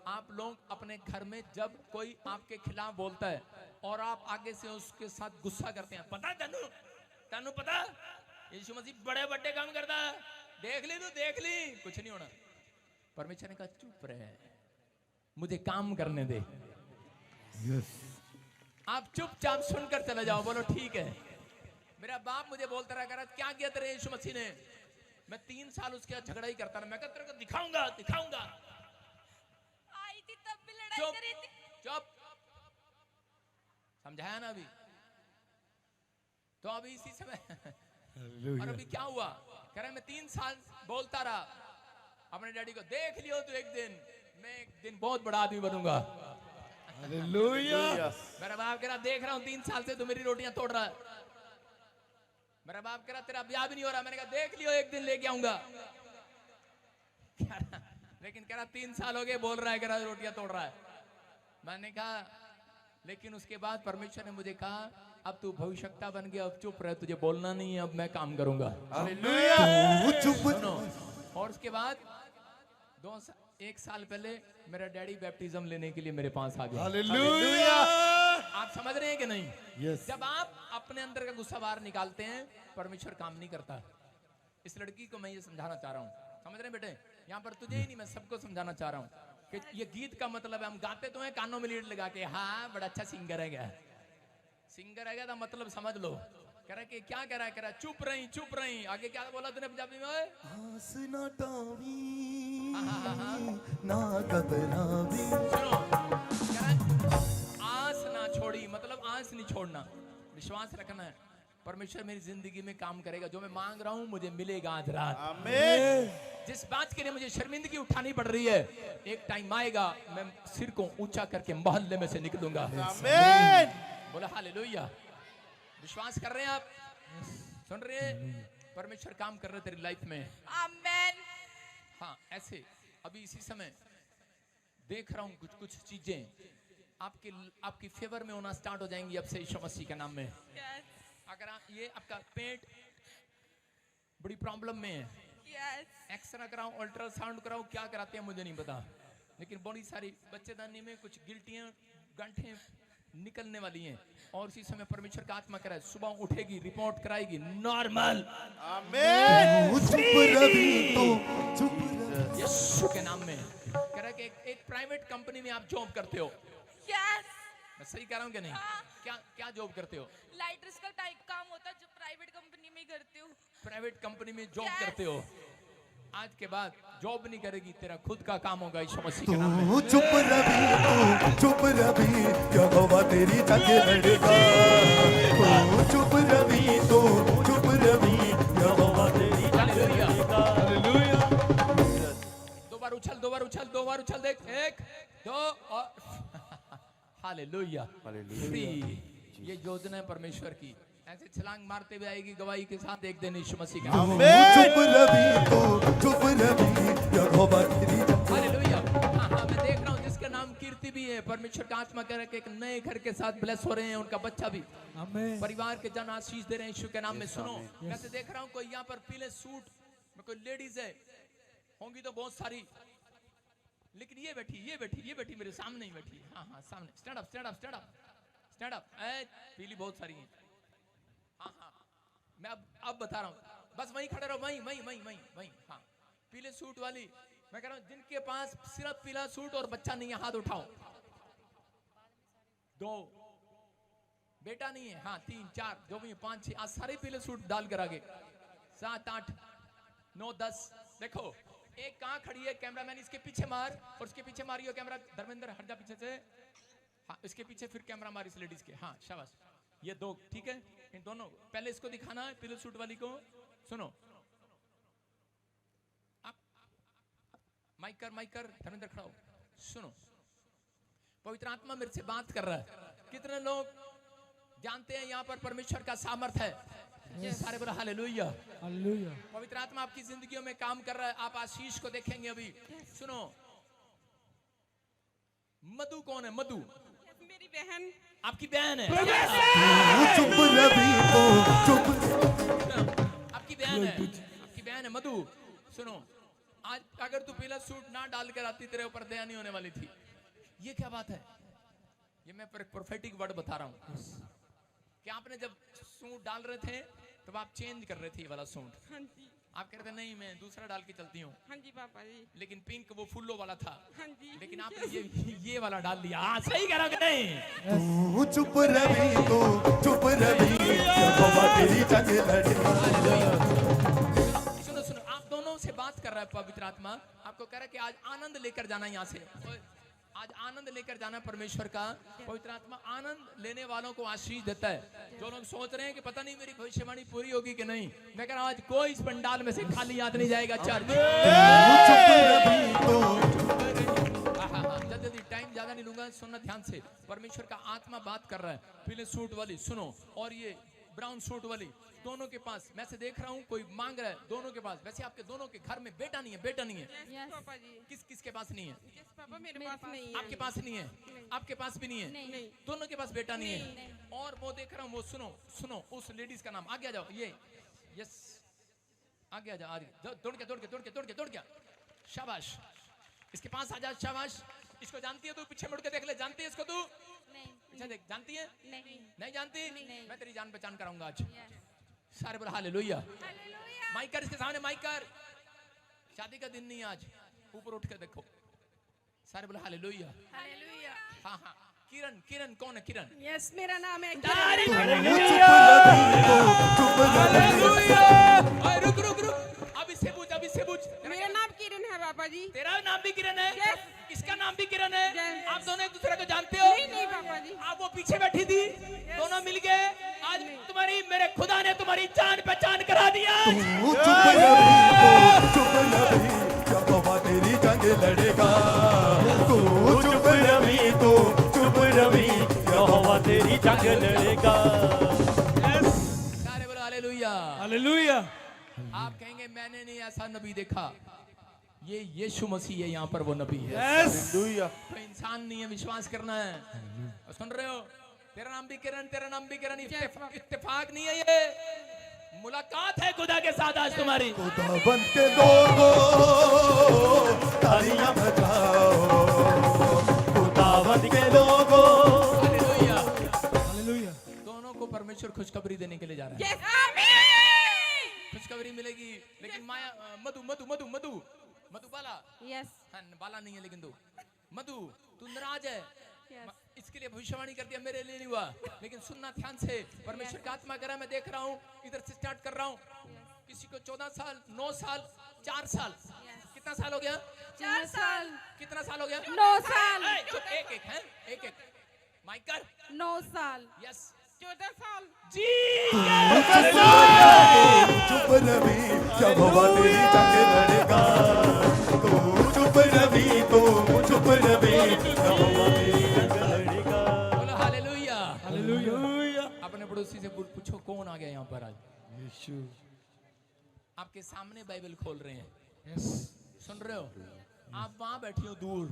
आप लोग अपने घर में जब कोई आपके खिलाफ बोलता है और आप आगे से उसके साथ गुस्सा करते हैं, पता तेनू तेनू पता यीशु मसीह बड़े बड़े काम करता है, देख ली तू, देख ली, कुछ नहीं होना। परमेश्वर ने कहा चुप रहे, मुझे काम करने दे। आप चुपचाप सुनकर चले जाओ, बोलो ठीक है। मेरा बाप मुझे बोलता रहा, करा क्या किया तेरे यीशु मसीह ने? मैं 3 साल उसके साथ झगड़ा ही करता रहा। मैं कहता तेरे को दिखाऊंगा दिखाऊंगा। आई थी तब भी लड़ाई चुप करी थी। चुप, समझाया ना अभी? तो अभी इसी समय और अभी क्या हुआ? कह रहा मैं 3 साल बोलता रहा अपने डैडी को, देख लियो तू, एक दिन मैं एक दिन बहुत बड़ा आदमी बनूंगा। हालेलुया। मेरा बाप कह रहा देख रहा हूं 3 साल से तू मेरी रोटियां तोड़ रहा है। मेरा बाप कह रहा तेरा ब्याह भी नहीं हो रहा। मैंने कहा देख लियो, एक दिन लेके आऊंगा। लेकिन कह रहा 3 साल हो गए बोल रहा है, कह रहा रोटियां तोड़ रहा है। मैंने कहा लेकिन उसके बाद परमेश्वर ने मुझे कहा अब तू भविष्यवक्ता बन गया, अब चुप रह, तुझे बोलना नहीं है, अब मैं काम करूंगा। तू चुप। सुनो, और उसके बाद 1 साल पहले मेरा डैडी बैप्टिज्म लेने के लिए मेरे पास आ गया। हालेलुया। आप समझ रहे हैं कि नहीं? यस। जब आप अपने अंदर का गुस्सा बाहर निकालते हैं, परमेश्वर काम नहीं करता। इस लड़की को मैं ये समझाना चाह रहा हूँ, समझ रहे हैं बेटे? यहाँ पर तुझे ही नहीं, मैं सबको समझाना चाह रहा हूँ कि ये गीत का मतलब है, हम गाते तो हैं कानों में लीड लगा के, हाँ बड़ा अच्छा सिंगर है, क्या सिंगर है, क्या था मतलब समझ लो। कह रहा कि क्या कह रहा है? कह रहा चुप रही चुप रही। आगे क्या बोला तूने पंजाबी में? आस ना टावी हाँ। ना घबरावी। सुनो, कह रहा आस ना छोड़ी, मतलब आस नहीं छोड़ना, विश्वास रखना है। परमेश्वर मेरी जिंदगी में काम करेगा, जो मैं मांग रहा हूं मुझे मिलेगा आज रात। आमीन। जिस बात के लिए मुझे शर्मिंदगी उठानी पड़ रही है, एक टाइम आएगा मैं सिर को ऊंचा करके मोहल्ले में से निकलूंगा। आमीन। बोला हालेलुया। विश्वास कर रहे हैं आप? सुन रहे हैं? परमेश्वर काम कर रहे हैं तेरी लाइफ में। आमेन। हाँ, ऐसे अभी इसी समय देख रहा हूं कुछ कुछ चीजें आपकी फेवर में होना स्टार्ट हो जाएंगी अब से यीशु मसीह के नाम में। यस अगर ये आपका पेट बड़ी प्रॉब्लम में है, यस। एक्सरा कराऊं, अल्ट्रासाउंड कराऊं, क्या कराते हैं मुझे नहीं पता, लेकिन बड़ी सारी बच्चेदानी में कुछ गिल्टियां गांठें निकलने वाली हैं, और इसी समय परमेश्वर का आत्मा कराए सुबह उठेगी, रिपोर्ट कराएगी नॉर्मल। आमीन। तू चुप रवि, तू चुप रवि। यीशु के नाम में। कह रहा है कि एक प्राइवेट कंपनी में आप जॉब करते हो, यस। मैं सही कह रहा हूं कि नहीं? हाँ। क्या जॉब करते हो? लाइटर्स का टाइप काम होता है जो प्राइवेट कंपनी में करती हूँ। प्राइवेट कंपनी में जॉब Yes. करते हो। आज के बाद जॉब नहीं करेगी, तेरा खुद का काम होगा यीशु मसीह के नाम में। तू चुप रवि, तू चुप रवि, यहोवा तेरी जंग लड़ेगा। तू चुप रवि, तू चुप रवि, यहोवा तेरी जंग लड़ेगा। हालेलुया। 2 बार उछल, 2 बार उछल, 2 बार उछल, देख 1 2 और हालेलुया। फ्री, ये योजना है परमेश्वर की। ऐसे छलांग मारते हुए आएगी गवाही के साथ एक दिन यीशु मसीह के नाम में। तू चुप रवि, तू चुप रवि, यहोवा तेरी जंग। हालेलुया। हाँ, मैं देख रहा हूँ जिसका नाम कीर्ति भी है, परमेश्वर का आत्मा कह रहा है कि एक नए घर के साथ ब्लेस हो रहे हैं, उनका बच्चा भी, परिवार के जन आशीष दे रहे हैं यीशु के नाम में। सुनो, मैं से देख रहा हूँ कोई यहाँ पर पीले सूट में कोई लेडीज है, होंगी तो बहुत सारी, लेकिन ये बैठी मेरे सामने ही बैठी। हाँ, सामने। Stand up stand up stand up stand up. पीली बहुत सारी है। हाँ, मैं अब बता रहा हूँ, बस वहीं खड़े रहो, वहीं वहीं वहीं वहीं वहीं। हाँ, पीले सूट वाली, मैं कह रहा हूँ जिनके पास सिर्फ पीला सूट और बच्चा नहीं है, हाथ उठाओ। 2 बेटा नहीं है, हाँ 3 4 जो भी 5 6, आज सारे पीले सूट डाल कर आगे। 7 8 9 10। देखो एक कहाँ खड़ी है, कैमरामैन इसके पीछे मार, और उसके पीछे मारियो कैमरा। धर्मेंद्र हट जा पीछे से। हाँ, इसके पीछे फिर कैमरा मार इस लेडीज के। हाँ शाबाश, ये 2 ठीक है। इन दोनों पहले इसको दिखाना है, पीले सूट वाली को। सुनो, आप माइक कर धर्मेंद्र खड़ा हो। सुनो, पवित्र आत्मा मेरे से बात कर रहा है। कितने लोग जानते हैं यहाँ पर परमेश्वर का सामर्थ है? सारे बोलो हालेलुया। हालेलुया। पवित्र आत्मा आपकी जिंदगियों में काम कर रहा है, आप आशीष को देखेंगे अभी। सुनो, मधु कौन है? मधु मेरी बहन। आपकी बहन है। चुप रवि तो चुप। आपकी बहन है, आपकी बहन है मधु। सुनो, आज अगर तू पीला सूट ना डाल कर आती, तेरे ऊपर दया नहीं होने वाली थी। ये क्या बात है? ये मैं प्रोफेटिक वर्ड बता रहा हूँ कि आपने जब सूट डाल रहे थे तब आप चेंज कर रहे थे ये वाला सूट। हाँ जी। आप कहते नहीं मैं दूसरा डाल के चलती हूँ, हाँ जी पापा जी। लेकिन पिंक वो फुल्लो वाला था। हाँ जी। लेकिन आपने ये वाला डाल दिया। हाँ सही कह रहा हूं कि नहीं? तू चुप रवि तो चुप रवि, बाबा तेरी जंग लड़े। सुनो सुनो, आप दोनों से बात कर रहा है पवित्र आत्मा, आपको कह रहा है कि आज आनंद लेकर जाना यहाँ से। आज आनंद लेकर जाना परमेश्वर का। पवित्र आत्मा आनंद लेने वालों को आशीष देता है। जो लोग सोच रहे हैं कि पता नहीं मेरी भविष्यवाणी पूरी होगी कि नहीं, मैं कह रहा हूं आज कोई इस पंडाल में से खाली हाथ नहीं जाएगा। चर्च जल्दी, टाइम ज्यादा नहीं लूंगा, सुनना ध्यान से। परमेश्वर का आत्मा बात कर रहा है। पीले सूट वाली सुनो, और ये ब्राउन सूट वाली, दोनों के पास मैं से देख रहा हूँ कोई मांग रहा है। दोनों के पास, वैसे आपके दोनों के घर में बेटा नहीं है, बेटा नहीं है। यस पापा जी। किस के पास नहीं है? यस पापा, मेरे पास नहीं है। आपके पास नहीं है, आपके पास भी नहीं है, नहीं। दोनों के पास बेटा नहीं है। और वो देख रहा हूँ, वो सुनो उस लेडीज का नाम, आगे आ जाओ। ये यस, आगे आ जाओ, आगे दौड़ के शाबाश, इसके पास आ जा। शाबाश, इसको जानती है तू? पीछे मुड़ के देख ले, जानती है इसको तू? पीछे देख, जानती है? नहीं जानती? मैं तेरी जान पहचान कराऊंगा आज। सारे बोल हालेलुया। माइक कर इसके सामने, माइक कर। शादी का दिन नहीं आज, ऊपर उठ के देखो। सारे बोल हालेलुया। हाँ हाँ, किरण कौन है? किरण, यस मेरा नाम है। रुक, अब इससे पूछ। मेरा नाम किरण है पापा जी। तेरा नाम भी किरण है? Yes. इसका नाम भी किरण है? Yes. आप दोनों एक दूसरे को जानते हो? नहीं पापा जी। आप वो पीछे बैठी थी, दोनों मिल गए। आज तुम्हारी, मेरे खुदा ने तुम्हारी जान पहचान करा दिया। तू चुप रवि तो चुप रवि, क्या बाबा तेरी जंग लड़ेगा। तू चुप रवि तो चुप रवि, यहोवा तेरी जंग लड़ेगा। सारे बोलो हालेलुया। हालेलुया। आप कहेंगे मैंने नहीं ऐसा नबी देखा। ये यीशु मसीह है, यहाँ पर वो नबी है। कोई इंसान नहीं है, विश्वास करना है। और सुन रहे हो, तेरा नाम भी किरण, इत्तेफाक नहीं है, ये मुलाकात है खुदा के साथ आज तुम्हारी। खुदावन के लोगों तालियां बजाओ, खुदावन के लोगों। हालेलुया। हालेलुया। दोनों को परमेश्वर खुशखबरी देने के लिए जा रहा है। यस आमीन। खुशखबरी मिलेगी, लेकिन माया मधु बाला, यस हाँ, बाला नहीं है लेकिन तू नाराज है। इसके लिए भविष्यवाणी कर दिया, मेरे लिए नहीं हुआ। लेकिन सुनना ध्यान से, परमेश्वर का आत्मा करा, मैं देख रहा हूँ, इधर से स्टार्ट कर रहा हूँ। किसी को 14 साल, 9 साल, 4 साल, कितना साल हो गया? 4 साल। कितना साल हो गया? 9 साल। एक माइक कर। 9 साल। यस, 14 साल। जी। चुप रवि, क्या बाबा तेरी जंग लड़ेगा। तू चुप रवि तो चुप रवि, क्या बाबा तेरी जंग लड़ेगा। बोलो हालेलुया। हालेलुया। अपने पड़ोसी से पूछो कौन आ गया यहाँ पर आज? यीशु। आपके सामने बाइबल खोल रहे हैं। सुन रहे हो? आप वहां बैठी हो दूर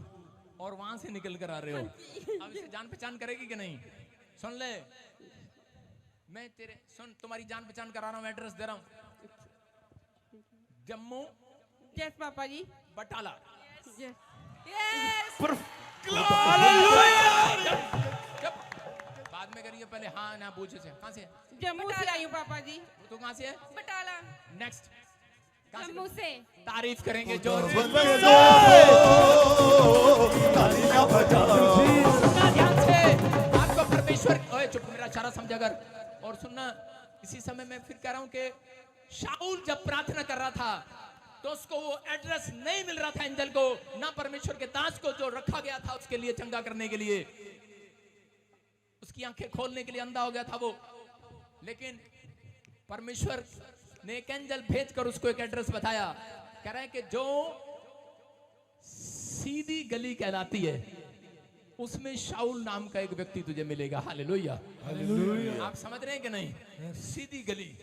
और वहां से निकल कर आ रहे हो। अब इसे जान पहचान करेगी कि नहीं? सुन ले, मैं तुम्हारी जान पहचान करा रहा हूं, एड्रेस दे रहा हूं। जम्मू यस पापा जी। बटाला। यस। जब बाद में करिए पहले हाँ ना पूछे से कहाँ से है? जम्मू से आई हूँ पापा जी। तू कहाँ से है? बटाला। नेक्स्ट जम्मू से। तारीफ करेंगे जोर से। तालियां बजाओ सुनना ध्यान से, आपको परमेश्वर ओए चुप, मेरा इशारा समझा कर और सुनना। इसी समय मैं फिर कह रहा हूं कि शाऊल जब प्रार्थना कर रहा था तो उसको वो एड्रेस नहीं मिल रहा था एंजल को, ना परमेश्वर के दास को जो रखा गया था उसके लिए चंगा करने के लिए, उसकी आंखें खोलने के लिए अंधा हो गया था वो। लेकिन परमेश्वर ने एक एंजल भेजकर उसको एक एड्रेस बताया, कह रहा है कि जो सीधी गली कहलाती है उसमें शाऊल नाम का एक व्यक्ति तुझे मिलेगा। हालेलुया। आप समझ रहे हैं कि नहीं? सीधी गली।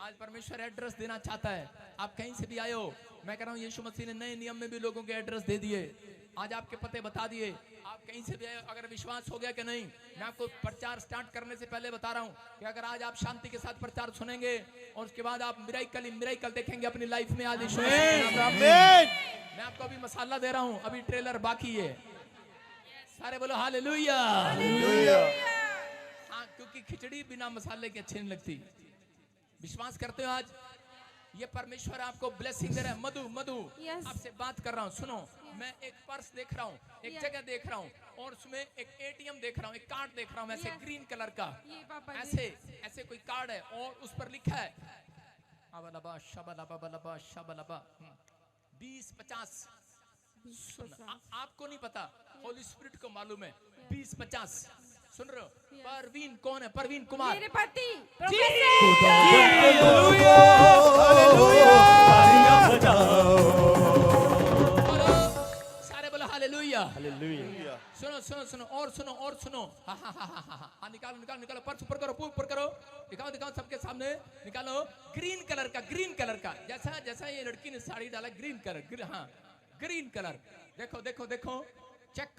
आज परमेश्वर एड्रेस देना चाहता है। आप कहीं से भी आए हो, मैं कह रहा हूं यीशु मसीह ने नए नियम में भी लोगों के एड्रेस दे दिए। आज आपके पते बता दिए। आप कहीं से भी आए, अगर विश्वास हो गया कि नहीं, मैं आपको प्रचार स्टार्ट करने से पहले बता रहा हूं कि अगर आज आप शांति के साथ प्रचार सुनेंगे और उसके बाद आप मिराइकल देखेंगे अपनी लाइफ में। आज यीशु मैं आपको अभी मसाला दे रहा हूं, अभी ट्रेलर बाकी है। सारे बोलो हालेलुया। हाँ, क्योंकि खिचड़ी बिना मसाले के अच्छी नहीं लगती। विश्वास करते हो? आज ये परमेश्वर आपको ब्लेसिंग दे रहा है। मधु Yes. आपसे बात कर रहा हूँ, सुनो। मैं एक पर्स देख रहा हूँ, एक Yes. जगह देख रहा हूँ और उसमें एक एटीएम देख रहा हूँ, एक कार्ड देख रहा हूँ ऐसे Yes. ग्रीन कलर का। ये पापा जी। ऐसे कोई कार्ड है और उस पर लिखा है अबलबा शबलबा बलबा शबलबा 20-50। सुन, आपको नहीं पता, होली स्पिरिट को मालूम है। 20-50 सुन रहे हो? परवीन कौन है? परवीन कुमार। मेरे पति तालियां बजाओ बोलो, सारे बोलो हालेलुया। सुनो और सुनो। हाँ, निकालो पर्स ऊपर करो, दिखाओ सबके सामने निकालो। ग्रीन कलर का जैसा ये लड़की ने साड़ी डाला, ग्रीन कलर। हाँ, ग्रीन कलर। देखो, चेक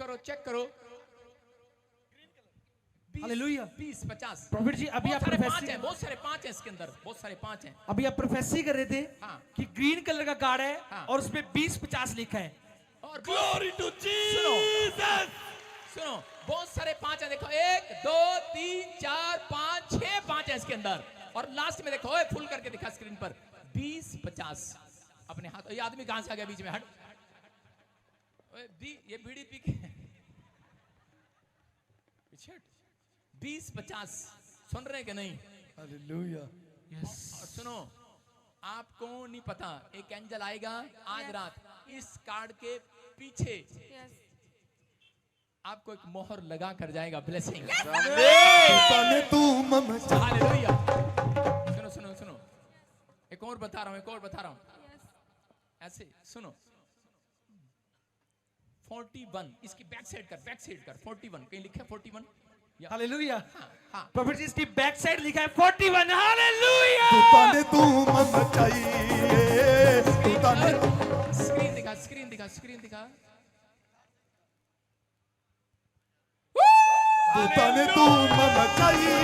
करो। हालेलुया। 20-50। प्रॉफिट जी, अभी आप प्रोफेसी बहुत सारे पांच हैं इसके अंदर, बहुत सारे पांच हैं। अभी आप प्रोफेसी कर रहे थे हाँ। कि ग्रीन कलर का कार्ड है हाँ। और उसमें 20-50 लिखा है। और ग्लोरी टू जीसस। सुनो, बहुत सारे पांच हैं। देखो 1 2 3 4 5 6 पांच है इसके अंदर। और लास्ट में देखो, फुल करके दिखा स्क्रीन पर 20-50। अपने हाथ, ये आदमी कहां से आ गया बीच में? हट। ये बीड़ी पी के पीछे 20-50 सुन रहे कि नहीं? हालेलुया। और सुनो, आपको नहीं पता, एक एंजल आएगा आज रात, इस कार्ड के पीछे आपको एक मोहर लगा कर जाएगा। ब्लेसिंग। तने तू ममता हालेलुया। सुनो, एक और बता रहा हूं। ऐसे सुनो, 41 इसकी बैक साइड कर 41 कहीं लिखा है 41। हालेलुया। हाँ। प्रॉफिट जी, इसकी बैक साइड लिखा है 41। हालेलुया। तने तू ममचाइए तू तने स्क्रीन दिखा। तू तने तू ममचाइए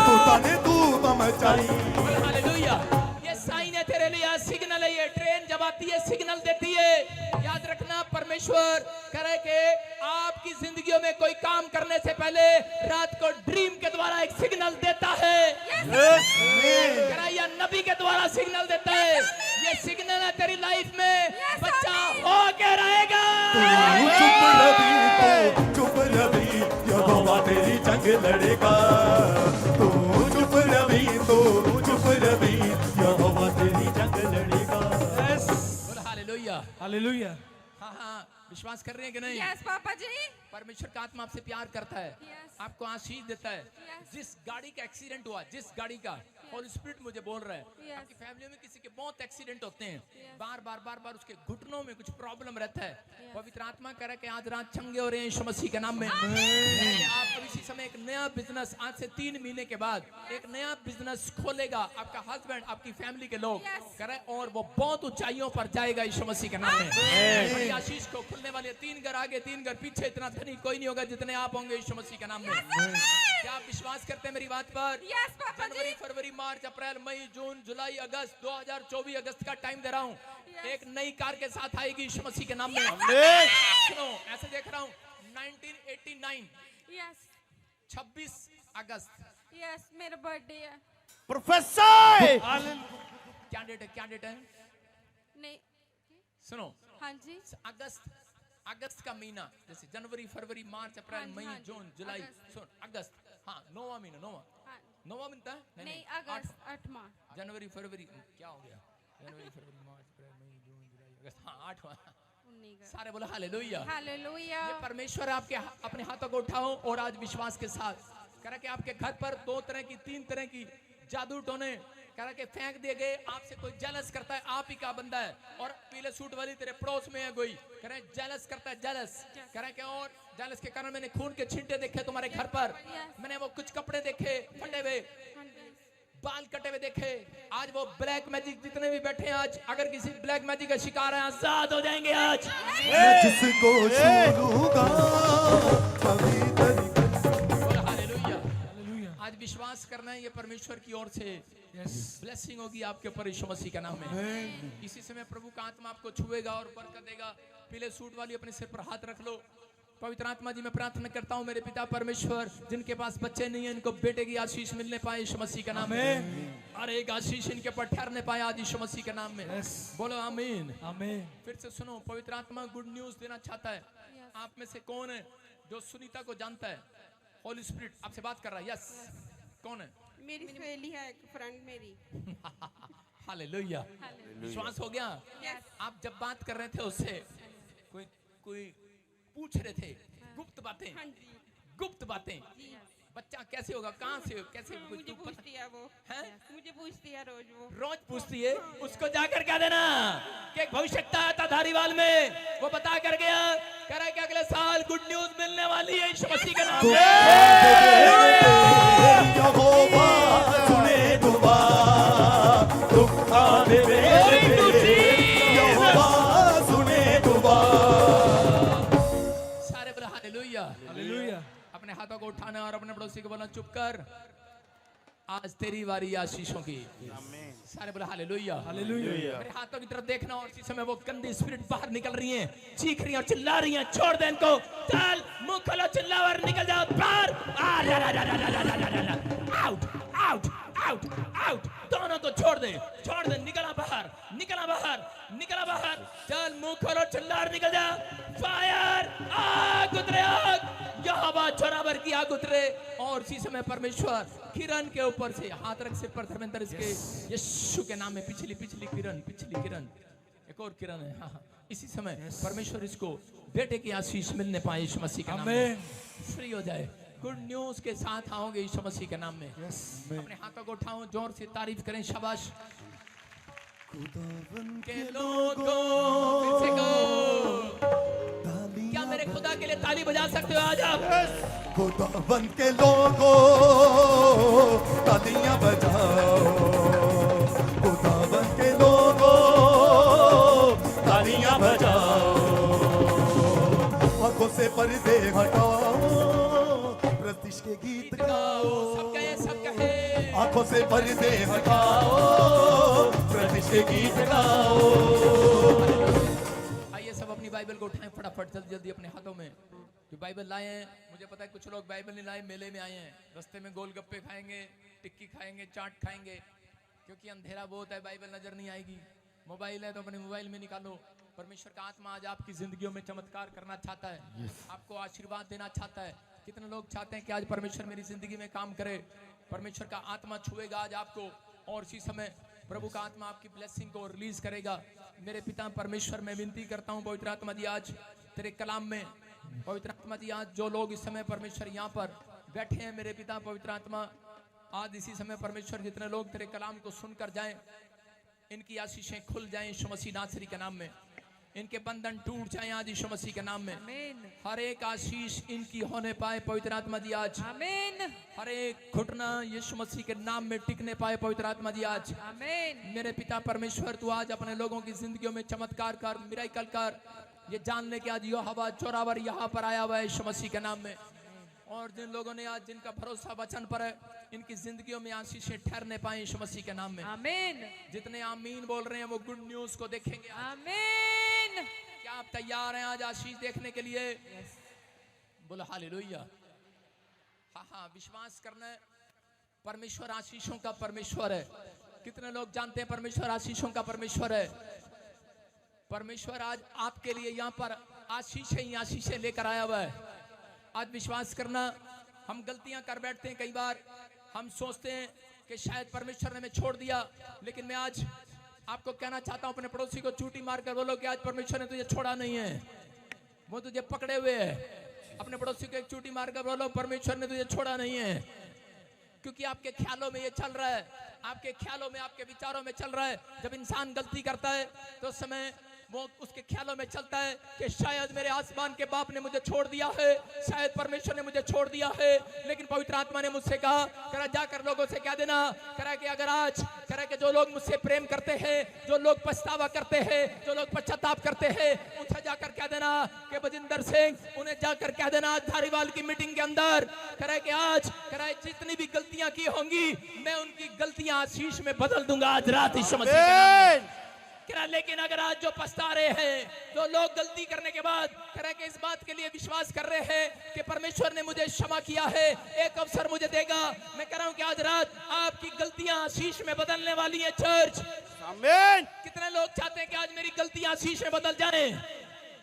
तू तने तू ममचाइए। हालेलुया। ये साइन है तेरे लिए, सिग्नल है। ये ट्रेन जब आती है सिग्नल देती है। याद रखना, परमेश्वर करे कि आपकी जिंदगियों में कोई काम करने से पहले रात को ड्रीम के द्वारा एक सिग्नल देता है। या नबी के द्वारा सिग्नल देता है। ये सिग्नल है तेरी लाइफ में बच्चा हो के रहेगा। चुप रवि यहोवा तेरी जंग लड़ेगा। तू चुप रवि यहोवा तेरी जंग लड़ेगा। बोलो हालेलुया। हालेलुया। हाँ, विश्वास कर रहे हैं कि नहीं? यस पापा जी। परमेश्वर का आत्मा आपसे प्यार करता है। Yes. आपको आशीष देता है। Yes. जिस गाड़ी का एक्सीडेंट हुआ, जिस गाड़ी का, होली स्पिरिट मुझे बोल रहा है, Yes. आपकी फैमिली में किसी के बहुत एक्सीडेंट होते हैं। Yes. बार उसके घुटनों में कुछ प्रॉब्लम रहता है। पवित्र आत्मा कह रहा है कि आज रात चंगे हो रहे हैं यीशु मसीह के नाम में। आप इसी समय एक नया बिजनेस, आज से 3 महीने के बाद एक नया बिजनेस खोलेगा आपका हस्बैंड, आपकी फैमिली के लोग। Yes. कह रहे हैं और वो बहुत ऊंचाइयों पर जाएगा यीशु मसीह के नाम में। बड़ी आशीष को खुलने वाले 3 घर आगे 3 घर पीछे, इतना धनी कोई नहीं होगा जितने आप होंगे यीशु मसीह के नाम में। क्या आप विश्वास करते हैं मेरी बात पर? यस पापा जी। जनवरी, फरवरी, मार्च, अप्रैल, मई, जून, जुलाई, अगस्त 2024 अगस्त का टाइम दे रहा हूँ। एक नई कार के साथ आएगी यीशु मसीह के नाम में। सुनो, ऐसे देख रहा हूँ 1989 यस 26 अगस्त यस मेरा बर्थडे है प्रोफेसर क्या डेट है नहीं सुनो हाँ जी अगस्त का महीना, जैसे जनवरी फरवरी मार्च अप्रैल हाँ जी, मई हाँ जी, जून जुलाई, अगस्त। सुन अगस्त, हाँ नौवा महीना, हाँ, नौवा मिलता है नहीं अगस्त 8वां जनवरी फरवरी क्या हो गया, जनवरी फरवरी मार्च अप्रैल मई जून जुलाई अगस्त, हाँ 8वां। सारे बोलो हालेलुया। हालेलुया ये परमेश्वर आपके अपने हाथों को उठाओ और आज विश्वास के साथ करा कि आपके घर पर 2 तरह की 3 तरह की जादू टोने करा के फेंक दिए गए। आपसे कोई जेलस करता है, आप ही का बंदा है, और पीले सूट वाली तेरे पड़ोस में है कोई करे जेलस करता है, जेलस करे के, और जेलस के कारण मैंने खून के छींटे देखे तुम्हारे घर पर, मैंने वो कुछ कपड़े देखे फटे हुए, बाल कटे हुए देखे। आज वो ब्लैक मैजिक जितने भी बैठे हैं, आज अगर किसी ब्लैक मैजिक का शिकार है आजाद हो जाएंगे आज। मैं जिसको छूऊंगा पवित्र बोलो हालेलुया। आज विश्वास करना है, ये परमेश्वर की ओर से ब्लेसिंग होगी आपके ऊपर यीशु मसीह के नाम में। इसी समय प्रभु का आत्मा आपको छुएगा और बरकत देगा। पीले सूट वाली अपने सिर पर हाथ रख लो। पवित्र आत्मा जी मैं प्रार्थना करता हूँ मेरे पिता परमेश्वर, जिनके पास बच्चे नहीं है इनको बेटे की आशीष मिलने पाए यीशु मसीह के नाम में, और एक आशीष इनके ऊपर ठहरने पाए आज यीशु मसीह के नाम में। बोलो आमीन आमीन। फिर से सुनो, पवित्र आत्मा गुड न्यूज देना चाहता है। आप में से कौन है जो सुनीता को जानता है? होली स्पिरिट आपसे बात कर रहा है। यस, कौन है? मेरी सहेली है, एक फ्रेंड मेरी। हालेलुया। विश्वास हो गया? आप जब बात कर रहे थे उससे, कोई पूछ रहे थे गुप्त बातें, गुप्त बातें। बच्चा कैसे होगा, कहाँ से, कैसे कुछ मुझे पूछती है वो, मुझे पूछती है रोज, वो रोज पूछती है। उसको जाकर क्या देना कि एक भविष्यता था धारीवाल में, वो बता कर गया, कह रहा है कि अगले साल गुड न्यूज मिलने वाली है यीशु मसीह के नाम में। यहोवा सुने दुआ, दुखा दे यहोवा सुने दुआ। सारे बोलो हालेलुया हालेलुया। अपने हाथों को उठाना और अपने पड़ोसी को बोलना चुप कर, आज तेरी बारी आशीषों की। सारे बोले हालेलुया हालेलुया। मेरे हाथों की तरफ देखना, और इसी समय वो गंदी स्पिरिट बाहर निकल रही हैं, चीख रही हैं और चिल्ला रही हैं, छोड़ दे इनको, चल मुंह खोलो, चिल्ला और निकल जाओ बाहर। आउट आउट आउट आउट, दोनों को छोड़ दे, निकला बाहर, निकला बाहर, निकला बाहर, चल मुंह खोलो, चिल्ला और निकल जा। फायर, आग उतरे, आग, यहाँ बात बराबर की आग उतरे। और इसी समय परमेश्वर किरण के ऊपर से हाथ रख सिर पर, धर्मेंद्र इसके यीशु के नाम में पिछली किरण, एक और किरण है। हाँ, इसी समय परमेश्वर इसको बेटे की आशीष मिलने पाए यीशु मसीह के नाम में, फ्री हो जाए। गुड न्यूज के साथ आओगे यीशु मसीह के नाम में। अपने हाथों को उठाओ, जोर से तारीफ करें, शाबाश। के लोगों, फिर से कहो, क्या मेरे खुदा के लिए ताली बजा सकते हो आज आप? खुदावन के लोगों तालियां बजाओ, खुदावन के लोगों तालियां बजाओ। आंखों से पर्दे हटाओ, प्रतिष्ठ के गीत गाओ। सब कहे आंखों से पर्दे हटाओ, प्रतिष्ठ के गीत गाओ। आइए सब अपनी बाइबल को उठाएं फटाफट, जल्दी अपने हाथों में जो बाइबल लाए हैं। मुझे पता है कुछ लोग बाइबल नहीं लाए, मेले में आए हैं, रास्ते में गोलगप्पे खाएंगे, टिक्की खाएंगे, चाट खाएंगे, क्योंकि अंधेरा बहुत है, बाइबल नजर नहीं आएगी। मोबाइल है तो अपने मोबाइल में निकालो। परमेश्वर का आत्मा आज आपकी जिंदगियों में चमत्कार करना चाहता है, आपको आशीर्वाद देना चाहता है। कितने लोग चाहते हैं कि आज परमेश्वर मेरी जिंदगी में काम करे? परमेश्वर का आत्मा छुएगा आज आपको, और इसी समय प्रभु का आत्मा आपकी ब्लेसिंग को रिलीज करेगा। मेरे पिता परमेश्वर, मैं विनती करता हूँ पवित्र आत्मा जी, आज तेरे कलाम में, पवित्र आत्मा जी, आज जो लोग इस समय परमेश्वर यहाँ पर बैठे हैं, मेरे पिता पवित्र आत्मा, आज इसी समय परमेश्वर जितने लोग तेरे कलाम को सुनकर जाएं, इनकी आशीषें खुल जाएं यीशु मसीह नासरी के नाम में, इनके बंधन टूट जाएं आज यीशु मसीह के नाम में। हर एक आशीष इनकी होने पाए पवित्र आत्मा जी आज। आमीन। हर एक घुटना यीशु मसीह के नाम में टिकने पाए पवित्र आत्मा जी आज। आमीन। मेरे पिता परमेश्वर, तू आज अपने लोगों की जिंदगियों में चमत्कार कर, मिराकल कर, ये जान ले कि आज यहोवा जोरावर यहाँ पर आया हुआ है यीशु मसीह के नाम में। और जिन लोगों ने आज, जिनका भरोसा वचन पर है, इनकी जिंदगियों में आशीषें ठहरने पाए यीशु मसीह के नाम में। आमीन। जितने आमीन बोल रहे हैं वो गुड न्यूज को देखेंगे। आमीन। क्या आप तैयार हैं आज आशीष देखने के लिए? बोलो हालेलुया हाँ हाँ, विश्वास करना है। परमेश्वर आशीषों का परमेश्वर है। कितने लोग जानते हैं परमेश्वर आशीषों का परमेश्वर है? परमेश्वर आज आपके लिए यहाँ पर आशीषें ही आशीषें लेकर आया हुआ है। आज विश्वास करना। हम गलतियां कर बैठते हैं, कई बार हम सोचते हैं कि शायद परमेश्वर ने हमें छोड़ दिया, लेकिन मैं आज आपको कहना चाहता हूं, अपने पड़ोसी को चूटी मारकर बोलो कि आज परमेश्वर ने तुझे छोड़ा नहीं है, वो तुझे पकड़े हुए है। अपने पड़ोसी को एक चूटी मारकर बोलो परमेश्वर ने तुझे छोड़ा नहीं है, क्योंकि आपके ख्यालों में ये चल रहा है, आपके ख्यालों में, आपके विचारों में चल रहा है। जब इंसान गलती करता है तो उस समय वो उसके ख्यालों में चलता है कि शायद मेरे आसमान के बाप ने मुझे छोड़ दिया है, शायद परमेश्वर ने मुझे छोड़ दिया है। लेकिन पवित्र आत्मा ने मुझसे कहा, करा जाकर लोगों से कह देना, करा कि अगर आज, करा कि जो लोग मुझसे प्रेम करते हैं, जो लोग पछतावा करते हैं, जो लोग पश्चाताप करते हैं, उनसे जाकर कह देना कि बजिंदर सिंह, उन्हें जाकर कह देना आज धारीवाल की मीटिंग के अंदर, करा कि आज, करा जितनी भी गलतियां की होंगी मैं उनकी गलतियां आशीष में बदल दूंगा आज रात यीशु मसीह के नाम में। लेकिन अगर आज जो पछता रहे हैं, जो लोग गलती करने के बाद कह के इस बात के लिए विश्वास कर रहे हैं कि परमेश्वर ने मुझे क्षमा किया है, एक अवसर मुझे देगा, मैं कह रहा हूं कि आज रात आपकी गलतियां आशीष में बदलने वाली है। चर्च, आमीन। कितने लोग चाहते हैं कि आज मेरी गलतियां आशीष में बदल जाएं?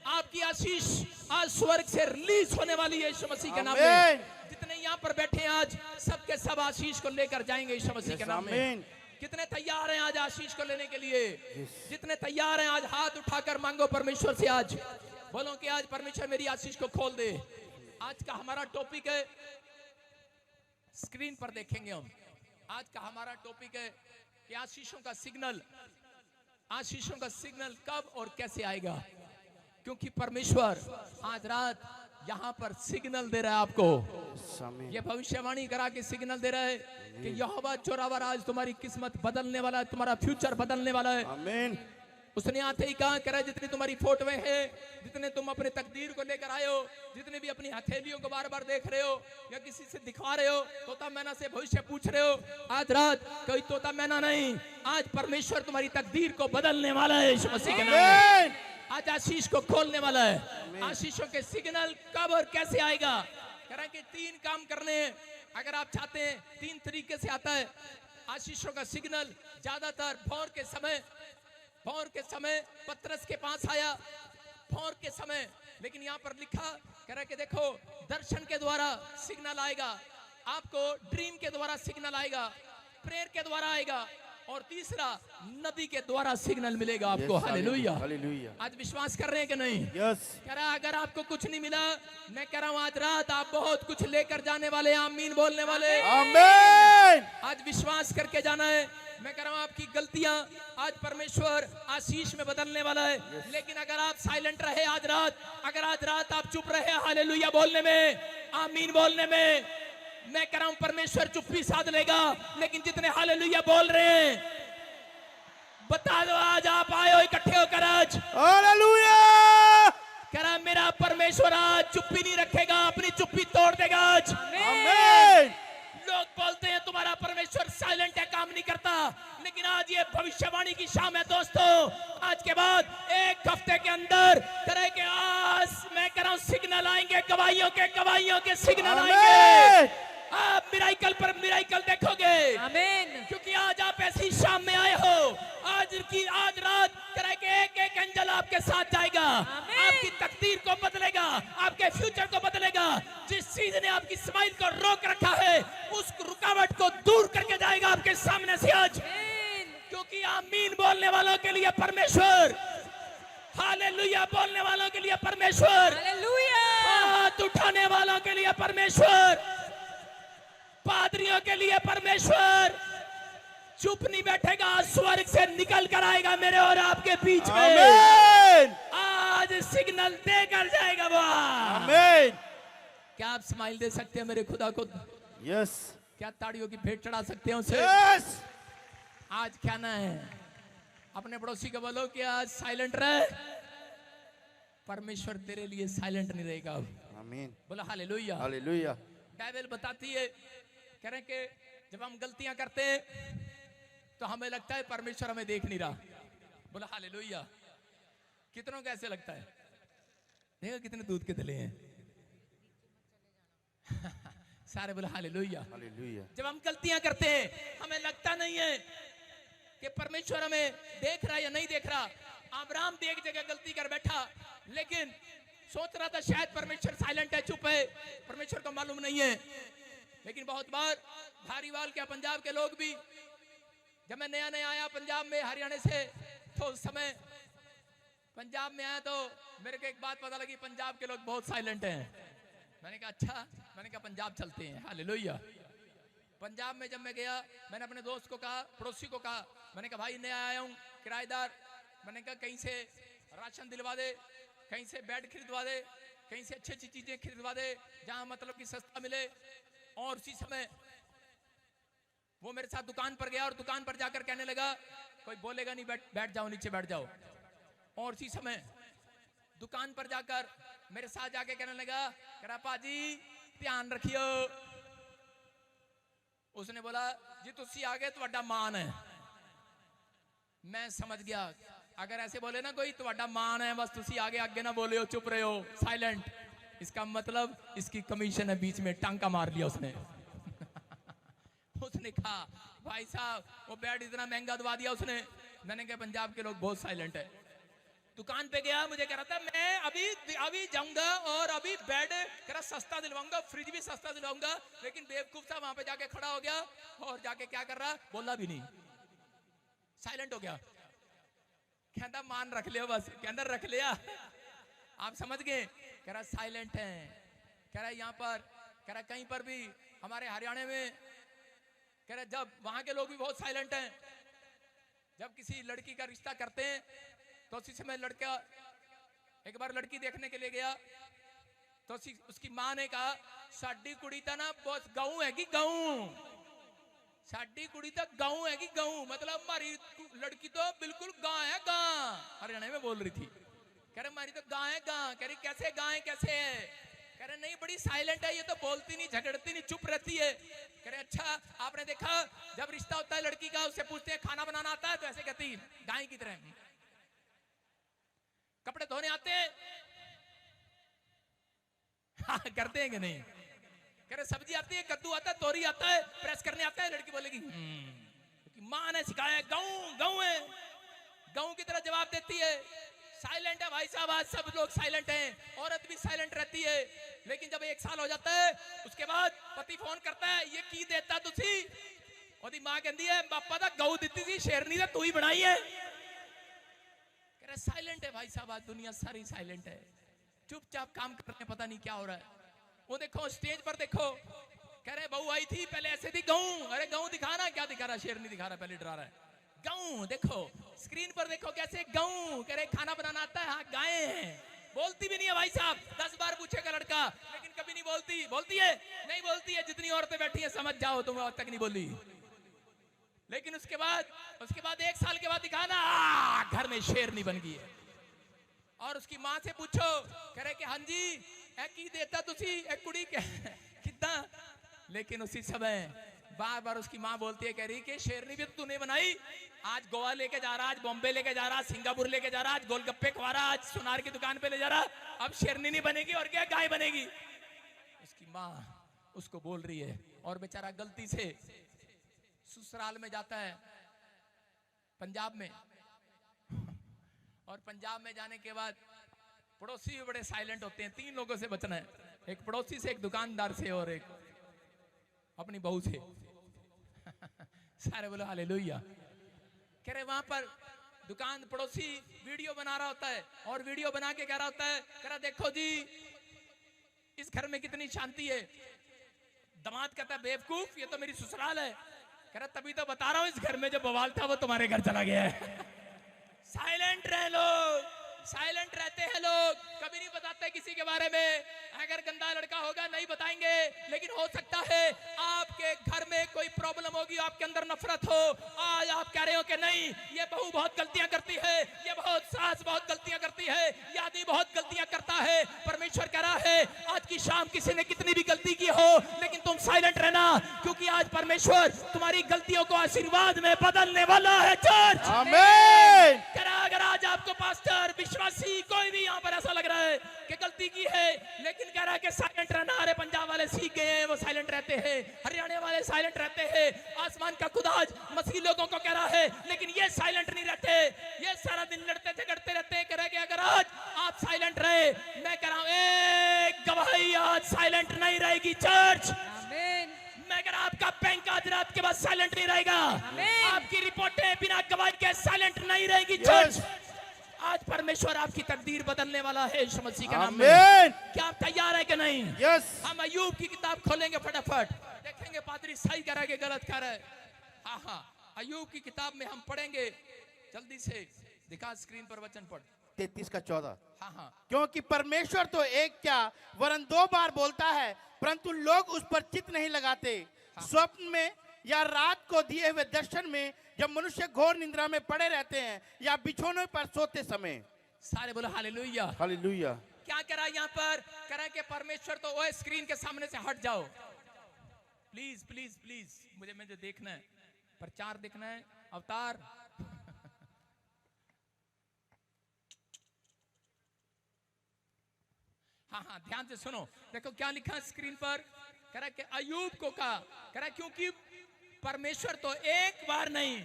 आपकी आशीष आज स्वर्ग से रिलीज होने वाली है यीशु मसीह के नाम में। जितने यहाँ पर बैठे हैं आज सबके सब आशीष को लेकर जाएंगे यीशु मसीह के नाम में। कितने तैयार हैं आज आशीष को लेने के लिए? जितने तैयार हैं आज हाथ उठाकर मांगो परमेश्वर से, आज बोलो कि आज परमेश्वर मेरी आशीष को खोल दे। आज का हमारा टॉपिक है, स्क्रीन पर देखेंगे हम, आज का हमारा टॉपिक है कि आशीषों का सिग्नल, आशीषों का सिग्नल कब और कैसे आएगा, क्योंकि परमेश्वर आज रात यहाँ पर सिग्नल दे रहा है आपको। ये भविष्यवाणी करा के सिग्नल दे रहा है कि यहोवा जोरावर आज तुम्हारी किस्मत बदलने वाला है, तुम्हारा फ्यूचर बदलने वाला है। आमीन। उसने आते ही कहा, कह रहा है जितनी तुम्हारी फोटोएं हैं, जितने तुम अपने तकदीर को लेकर आए हो, जितने भी अपनी हथेलियों को बार बार देख रहे हो या किसी से दिखा रहे हो, तोता मैना से भविष्य पूछ रहे हो, आज रात कोई तोता मैना नहीं, आज परमेश्वर तुम्हारी तकदीर को बदलने वाला है यीशु मसीह के नाम में। आज आशीष को खोलने वाला है। आशीषों के सिग्नल कब और कैसे आएगा? कह रहा है कि 3 काम करने हैं अगर आप चाहते हैं। 3 तरीके से आता है आशीषों का सिग्नल। ज्यादातर भोर के समय पतरस के पास आया, भोर के समय, लेकिन यहाँ पर लिखा, कह रहा है कि देखो दर्शन के द्वारा सिग्नल आएगा, आपको ड्रीम के द्वारा सिग्नल आएगा, प्रेयर के द्वारा आएगा, और तीसरा नबी के द्वारा सिग्नल मिलेगा आपको। Hallelujah, hallelujah. आज विश्वास कर रहे हैं कि नहीं? यस। कह रहा है अगर आपको कुछ नहीं मिला, मैं कह रहा हूं आज रात आप बहुत कुछ लेकर जाने वाले, आमीन बोलने वाले। आमीन। आज विश्वास करके जाना है। मैं कह रहा हूं आपकी गलतियां आज परमेश्वर आशीष में बदलने वाला है। लेकिन अगर आप साइलेंट रहे आज रात, अगर आज रात आप चुप रहे हालेलुया बोलने में, आमीन बोलने में, मैं कह रहा हूं परमेश्वर चुप्पी साध लेगा। लेकिन जितने हालेलुया बोल रहे हैं, बता दो आज आप आए हो इकट्ठे होकर आज हालेलुया। कह रहा मेरा परमेश्वर आज चुप्पी नहीं रखेगा, अपनी चुप्पी तोड़ देगा आज। आमीन। लोग बोलते हैं तुम्हारा परमेश्वर साइलेंट है, काम नहीं करता, लेकिन आज ये भविष्यवाणी की शाम है दोस्तों। आज के बाद 1 हफ्ते के अंदर तरह के आज मैं कह रहा हूं सिग्नल आएंगे, गवाहियों के सिग्नल आएंगे। आप मिराइकल पर मिराइकल देखोगे। आमीन। क्योंकि आज आप ऐसी शाम में आए हो, आज रात तरह के एक एंजल आपके साथ जाएगा, आपकी तकदीर को बदलेगा, आपके फ्यूचर को बदलेगा। जिस चीज ने आपकी स्माइल को रोक रखा है, उस रुकावट को दूर करके जाएगा आपके सामने से आज। क्योंकि आमीन बोलने वालों के लिए परमेश्वर, हालेलुया बोलने वालों के लिए परमेश्वर, हालेलुया हाथ उठाने वालों के लिए परमेश्वर, पादरियों के लिए परमेश्वर चुप नहीं बैठेगा, स्वर्ग से निकल कर आएगा मेरे और आपके बीच में। आमीन। आज सिग्नल देकर जाएगा वो। आमीन। क्या आप स्माइल दे सकते हैं मेरे खुदा को? यस। क्या ताड़ियों की भेंट चढ़ा सकते हैं उसे? यस। आज क्या ना है, अपने पड़ोसी को बोलो कि आज साइलेंट रहे, परमेश्वर तेरे लिए साइलेंट नहीं रहेगा। आमीन। बोलो हालेलुया, हालेलुया। बाइबल बताती है, कह रहे कि जब हम गलतियां करते हैं तो हमें लगता है परमेश्वर हमें देख नहीं रहा। बोला हालेलुया। कितनों को ऐसे लगता है? देखो कितने दूध के थैले हैं। सारे बोले हालेलुया। हालेलुया। जब हम गलतियां करते हैं हमें लगता नहीं है कि परमेश्वर हमें देख रहा है या नहीं देख रहा। अब्राहम भी एक जगह गलती कर बैठा, लेकिन सोच रहा था शायद परमेश्वर साइलेंट है, चुप है, परमेश्वर को मालूम नहीं है। लेकिन बहुत बार धारीवाल क्या पंजाब के लोग भी, जब मैं नया नया आया पंजाब में हरियाणा से, तो उस समय पंजाब में आया तो मेरे को एक बात पता लगी, पंजाब के लोग बहुत साइलेंट हैं। मैंने कहा अच्छा, मैंने कहा पंजाब चलते हैं। हालेलुया। पंजाब में जब मैं गया, मैंने अपने दोस्त को कहा, पड़ोसी को कहा, मैंने कहा भाई नया आया हूँ, किराएदार, मैंने कहा कहीं से राशन दिलवा दे, कहीं से बेड खरीदवा दे, कहीं से अच्छी अच्छी चीजें खरीदवा दे जहां मतलब कि सस्ता मिले। और उसी समय वो मेरे साथ दुकान पर गया और दुकान पर जाकर कहने लगा कोई बोलेगा नहीं, बैठ जाओ, नीचे बैठ जाओ। और उसी समय दुकान पर जाकर मेरे साथ जाके कहने लगा करा पाजी ध्यान रखियो। उसने बोला जी तुसी आगे ਤੁਹਾਡਾ मान है। मैं समझ गया अगर ऐसे बोले ना कोई ਤੁਹਾਡਾ मान है, बस तुसी आगे आगे ना बोले हो, चुप रहे हो, साइलेंट, इसका मतलब इसकी कमीशन है। बीच में टांका मार लिया उसने। उसने कहा भाई साहब वो बेड इतना महंगा दवा दिया उसने। मैंने कहा पंजाब के लोग बहुत साइलेंट है। दुकान पे गया, मुझे कह रहा था मैं अभी जाऊंगा और अभी बेड कह सस्ता दिलवाऊंगा, फ्रिज भी सस्ता दिलवाऊंगा, लेकिन बेवकूफ था वहां पे जाके खड़ा हो गया और जाके क्या कर रहा, बोला भी नहीं, साइलेंट हो गया। कहता मान रख लिया, बस के अंदर रख लिया। आप समझ गए, कह रहा साइलेंट है। कह रहा यहाँ पर, कह रहा कहीं पर भी हमारे हरियाणा में, कह रहा जब वहां के लोग भी बहुत साइलेंट हैं। जब किसी लड़की का रिश्ता करते हैं तो उसी समय लड़का एक बार लड़की देखने के लिए गया तो उसकी माँ ने कहा साडी कुड़ी तो ना बहुत गाँव है कि गाँव, साडी कुड़ी तो गाँव है कि गाँव, मतलब हमारी लड़की तो बिल्कुल गाँव है, गाँव हरियाणा में बोल रही थी। कह रहे हमारी तो गाँव है, गाँव। कह रही कैसे गाँव है, कैसे है? कह रहे नहीं बड़ी साइलेंट है, ये तो बोलती नहीं, झगड़ती नहीं, चुप रहती है। कह रहे अच्छा आपने देखा जब रिश्ता होता है लड़की का, उससे पूछते हैं खाना बनाना आता है, तो ऐसे कहती गाय की तरह। कपड़े धोने आते हैं, हाँ करते हैं कि नहीं? कह रहे सब्जी आती है, कद्दू आता है, तोरी आता है, प्रेस करने आता है। लड़की बोलेगी माँ ने सिखाया, गाँव गाँव है, गाँव की तरह जवाब देती है। साइलेंट है भाई साहब, आज सब लोग साइलेंट हैं, औरत भी साइलेंट रहती है। लेकिन जब 1 साल हो जाता है उसके बाद पति फोन करता है, ये की देता तुसी? ओदी मां कहती है पापा दा गऊ दी थी, शेरनी दा तू ही बनाई है। कह रहे साइलेंट है भाई साहब, आज दुनिया सारी साइलेंट है, चुपचाप काम कर रहे हैं, पता नहीं क्या हो रहा है। वो देखो स्टेज पर देखो, कह रहे बहू आई थी पहले ऐसे थी गऊ, अरे गऊ दिखाना, क्या दिखा रहा, शेरनी दिखा रहा, पहले डरा रहा है। गाँव देखो, स्क्रीन पर देखो कैसे गाँव। कह रहे खाना बनाना आता है, हाँ गाय है, बोलती भी नहीं है भाई साहब। 10 बार पूछेगा लड़का लेकिन कभी नहीं बोलती। बोलती है? नहीं बोलती है। जितनी औरतें बैठी हैं समझ जाओ, तुम अब तक नहीं बोली। लेकिन उसके बाद 1 साल के बाद दिखाना, घर में शेरनी बन गई है। और उसकी माँ से पूछो, कह रहे कि हाँ जी ए की देता तुसी ए कुड़ी कितना। लेकिन उसी समय बार बार उसकी माँ बोलती है, कह रही कि शेरनी भी तो तूने बनाई, आज गोवा लेके जा रहा, आज बॉम्बे लेके जा रहा, सिंगापुर लेके जा रहा, आज गोलगप्पे खवा रहा, आज सुनार की दुकान पे ले जा रहा, अब शेरनी नहीं बनेगी और क्या गाय बनेगी। उसकी माँ उसको बोल रही है और बेचारा गलती से ससुराल में जाता है पंजाब में। और पंजाब में जाने के बाद पड़ोसी भी बड़े साइलेंट होते हैं। 3 लोगों से बचना है, एक पड़ोसी से, एक दुकानदार से और एक अपनी बहू से। सारे बोलो हालेलुया। कह रहे वहां पर दुकान पड़ोसी वीडियो बना रहा होता है और वीडियो बना के कह रहा होता है, कह रहा देखो जी इस घर में कितनी शांति है। दामाद कहता है बेवकूफ, ये तो मेरी ससुराल है। कह रहा तभी तो बता रहा हूं, इस घर में जो बवाल था वो तुम्हारे घर चला गया है। साइलेंट रहे लोग, साइलेंट रहते हैं लोग, कभी नहीं बताते किसी के बारे में। अगर गंदा लड़का होगा नहीं बताएंगे, लेकिन हो सकता है आपके घर में कोई प्रॉब्लम होगी, आपके अंदर नफरत हो। आज आप कह रहे हो कि नहीं ये बहू बहुत गलतियां करती है, ये बहुत सास बहुत गलतियां करती है, ये आदमी बहुत गलतियां करता है। परमेश्वर कह रहा है आज की शाम किसी ने कितनी भी गलती की हो, लेकिन तुम साइलेंट रहना, क्योंकि आज परमेश्वर तुम्हारी गलतियों को आशीर्वाद में बदलने वाला है। चर्च आमीन। अगर आज आपको पास्टर, विश्वासी, कोई भी यहाँ पर ऐसा लग रहा है कि गलती गलती की है, लेकिन कह रहा है कि साइलेंट रहना। अरे पंजाब वाले सीख गए हैं, वो साइलेंट रहते हैं, हरियाणा वाले साइलेंट रहते हैं। आसमान का खुदा आज मसीह लोगों को कह रहा है, लेकिन ये साइलेंट नहीं रहते, ये सारा दिन लड़ते झगड़ते रहते हैं। कह रहा है कि अगर आज आप साइलेंट रहे, मैं कह रहा हूं एक गवाही, आज साइलेंट नहीं रहेगी चर्च। मैं कह रहा आपका बैंक आज रात के बाद साइलेंट नहीं रहेगा, आपकी रिपोर्टें बिना गवाही के साइलेंट नहीं रहेगी चर्च। आज परमेश्वर आपकी तकदीर बदलने वाला है यीशु मसीह के नाम में। क्या आप तैयार है कि नहीं? हम अय्यूब की किताब खोलेंगे फटाफट, देखेंगे पादरी सही कह रहा है कि गलत कह रहा है। हाँ, अय्यूब की किताब में हम पढ़ेंगे, जल्दी से दिखा स्क्रीन पर वचन पढ़ 33 का 14। हाँ, क्योंकि परमेश्वर तो एक क्या वरन 2 बार बोलता है, परंतु लोग उस पर चित्त नहीं लगाते। स्वप्न में या रात को दिए हुए दर्शन में, जब मनुष्य घोर निंद्रा में पड़े रहते हैं या बिछौनों पर सोते समय। सारे बोलो हालेलुया। हालेलुया। क्या करा यहाँ पर? करा कि परमेश्वर तो वो स्क्रीन के सामने से हट जाओ, प्लीज प्लीज प्लीज, मुझे देखना है, प्रचार देखना है, अवतार। हाँ, ध्यान से सुनो, देखो क्या लिखा स्क्रीन पर। कह रहा कि अय्यूब को कहा, कह रहा क्योंकि परमेश्वर तो एक बार नहीं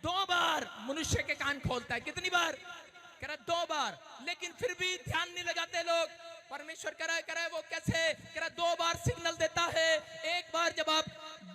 2 बार मनुष्य के कान खोलता है। कितनी बार? कह रहा 2 बार, लेकिन फिर भी ध्यान नहीं लगाते लोग। परमेश्वर कह रहा है वो कैसे? कह रहा 2 बार सिग्नल देता है। एक बार जब आप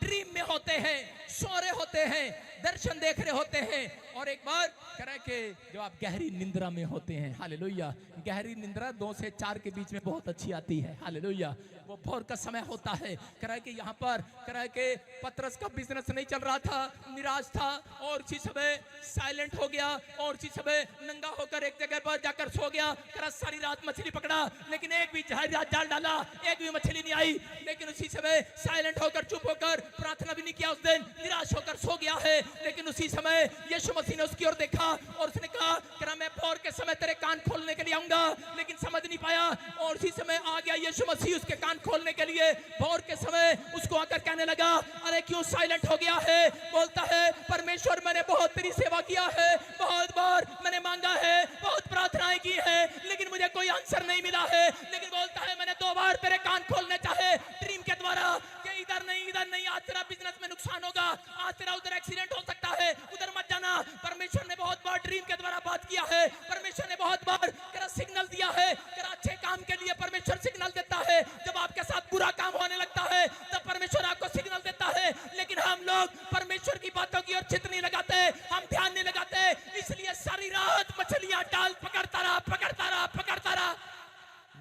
ड्रीम में होते हैं, सो रहे होते हैं, दर्शन देख रहे होते हैं, और एक बार कह रहा है कि जब आप गहरी निंद्रा में होते हैं। हालेलुया। गहरी निंद्रा 2 से 4 के बीच में बहुत अच्छी आती है। हालेलुया। वो भोर का समय होता है। कह रहा है कि यहाँ पर कह रहा है कि पतरस का बिजनेस नहीं चल रहा था, निराश था, और उसी समय साइलेंट हो गया, और उसी समय नंगा होकर एक जगह पर जाकर सो गया। कह रहा सारी रात मछली पकड़ा, लेकिन एक भी जाल डाला, एक भी मछली नहीं आई। लेकिन उसी समय साइलेंट होकर, चुप होकर, प्रार्थना भी नहीं किया उस दिन, निराश होकर सो गया है। लेकिन उसी समय यीशु मसीह ने उसकी ओर देखा और उसने कहा कि मैं भोर के समय तेरे कान खोलने के लिए आऊंगा, लेकिन समझ नहीं पाया। और उसी समय आ गया यीशु मसीह उसके कान खोलने के लिए। भोर के समय उसको आकर कहने लगा, अरे क्यों साइलेंट हो गया है? बोलता है परमेश्वर मैंने बहुत तेरी सेवा किया है, बहुत बार मैंने मांगा है, बहुत प्रार्थनाएं की है, लेकिन मुझे कोई आंसर नहीं मिला है। लेकिन बोलता है मैंने 2 बार तेरे कान खोलने चाहे ड्रीम के द्वारा, कि इधर नहीं, आज तेरा बिजनेस में नुकसान होगा, आज तेरा उधर एक्सीडेंट हो सकता है, उधर मत जाना। परमेश्वर ने बहुत बार ड्रीम के द्वारा बात किया है। परमेश्वर ने बहुत बार सिग्नल दिया है। अच्छे काम के लिए परमेश्वर सिग्नल देता है। जब आपके साथ बुरा काम होने लगता है तब परमेश्वर आपको सिग्नल देता है। लेकिन हम लोग परमेश्वर की बातों की ओर चित्त नहीं लगाते, हम ध्यान नहीं लगाते, इसलिए सारी रात मछलियां डाल पकड़ता रहा,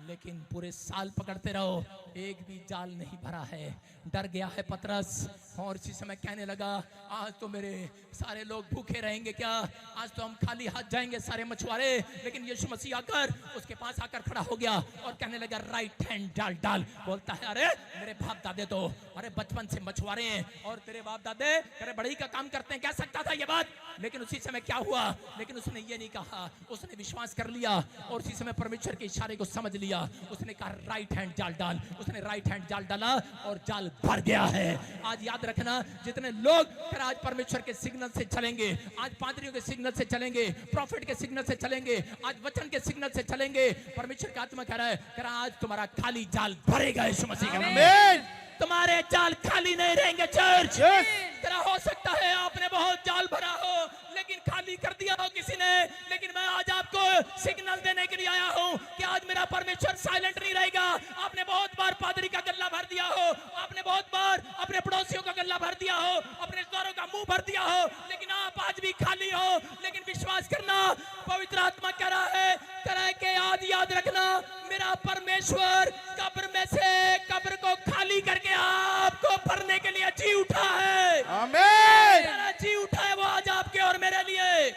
लेकिन पूरे साल पकड़ते रहो, एक भी जाल नहीं भरा है। डर गया है पतरस, और इसी समय कहने लगा आज तो मेरे सारे लोग भूखे रहेंगे क्या? आज तो हम खाली हाथ जाएंगे सारे मछुआरे। लेकिन यीशु मसीह आकर उसके पास आकर खड़ा हो गया और कहने लगा राइट हैंड डाल। बोलता है अरे मेरे बाप दादे तो अरे बचपन से मछुआरे हैं, और तेरे बाप दादे अरे बढ़ई का काम करते हैं, कह सकता था ये बात। लेकिन उसी समय क्या हुआ? लेकिन उसने ये नहीं कहा, उसने विश्वास कर लिया, और उसी समय परमेश्वर के इशारे को समझ लिया। उसने कहा राइट हैंड जाल डाल। उसने राइट हैंड जाल डाला और जाल भर गया है। आज याद रखना, जितने लोग आज परमेश्वर के सिग्नल से चलेंगे, आज पादरियों के सिग्नल से चलेंगे, प्रॉफिट के सिग्नल से चलेंगे, आज वचन के सिग्नल से चलेंगे, परमेश्वर का आत्मा कह रहा है आज तुम्हारा खाली जाल भरेगा यीशु मसीह के नाम में। तुम्हारे जाल खाली नहीं रहेंगे चर्च। तेरा हो सकता है आपने बहुत जाल भरा हो, लेकिन खाली कर दिया हो किसी ने। लेकिन मैं आज आपको सिग्नल देने के लिए आया हूं कि आज मेरा परमेश्वर साइलेंट नहीं रहेगा। आपने बहुत बार पादरी का गल्ला भर दिया हो, आपने बहुत बार अपने पड़ोसियों का गल्ला भर दिया हो, अपने रिश्तेदारों का मुंह भर दिया हो, लेकिन आप आज भी खाली हो। लेकिन विश्वास करना, पवित्र आत्मा कह रहा है कि आज याद रखना, मेरा परमेश्वर कब्र में से कब्र को खाली करके आपको भरने के लिए जी उठा है। आमीन। जी उठा है वो आज आपके और मेरे लिए।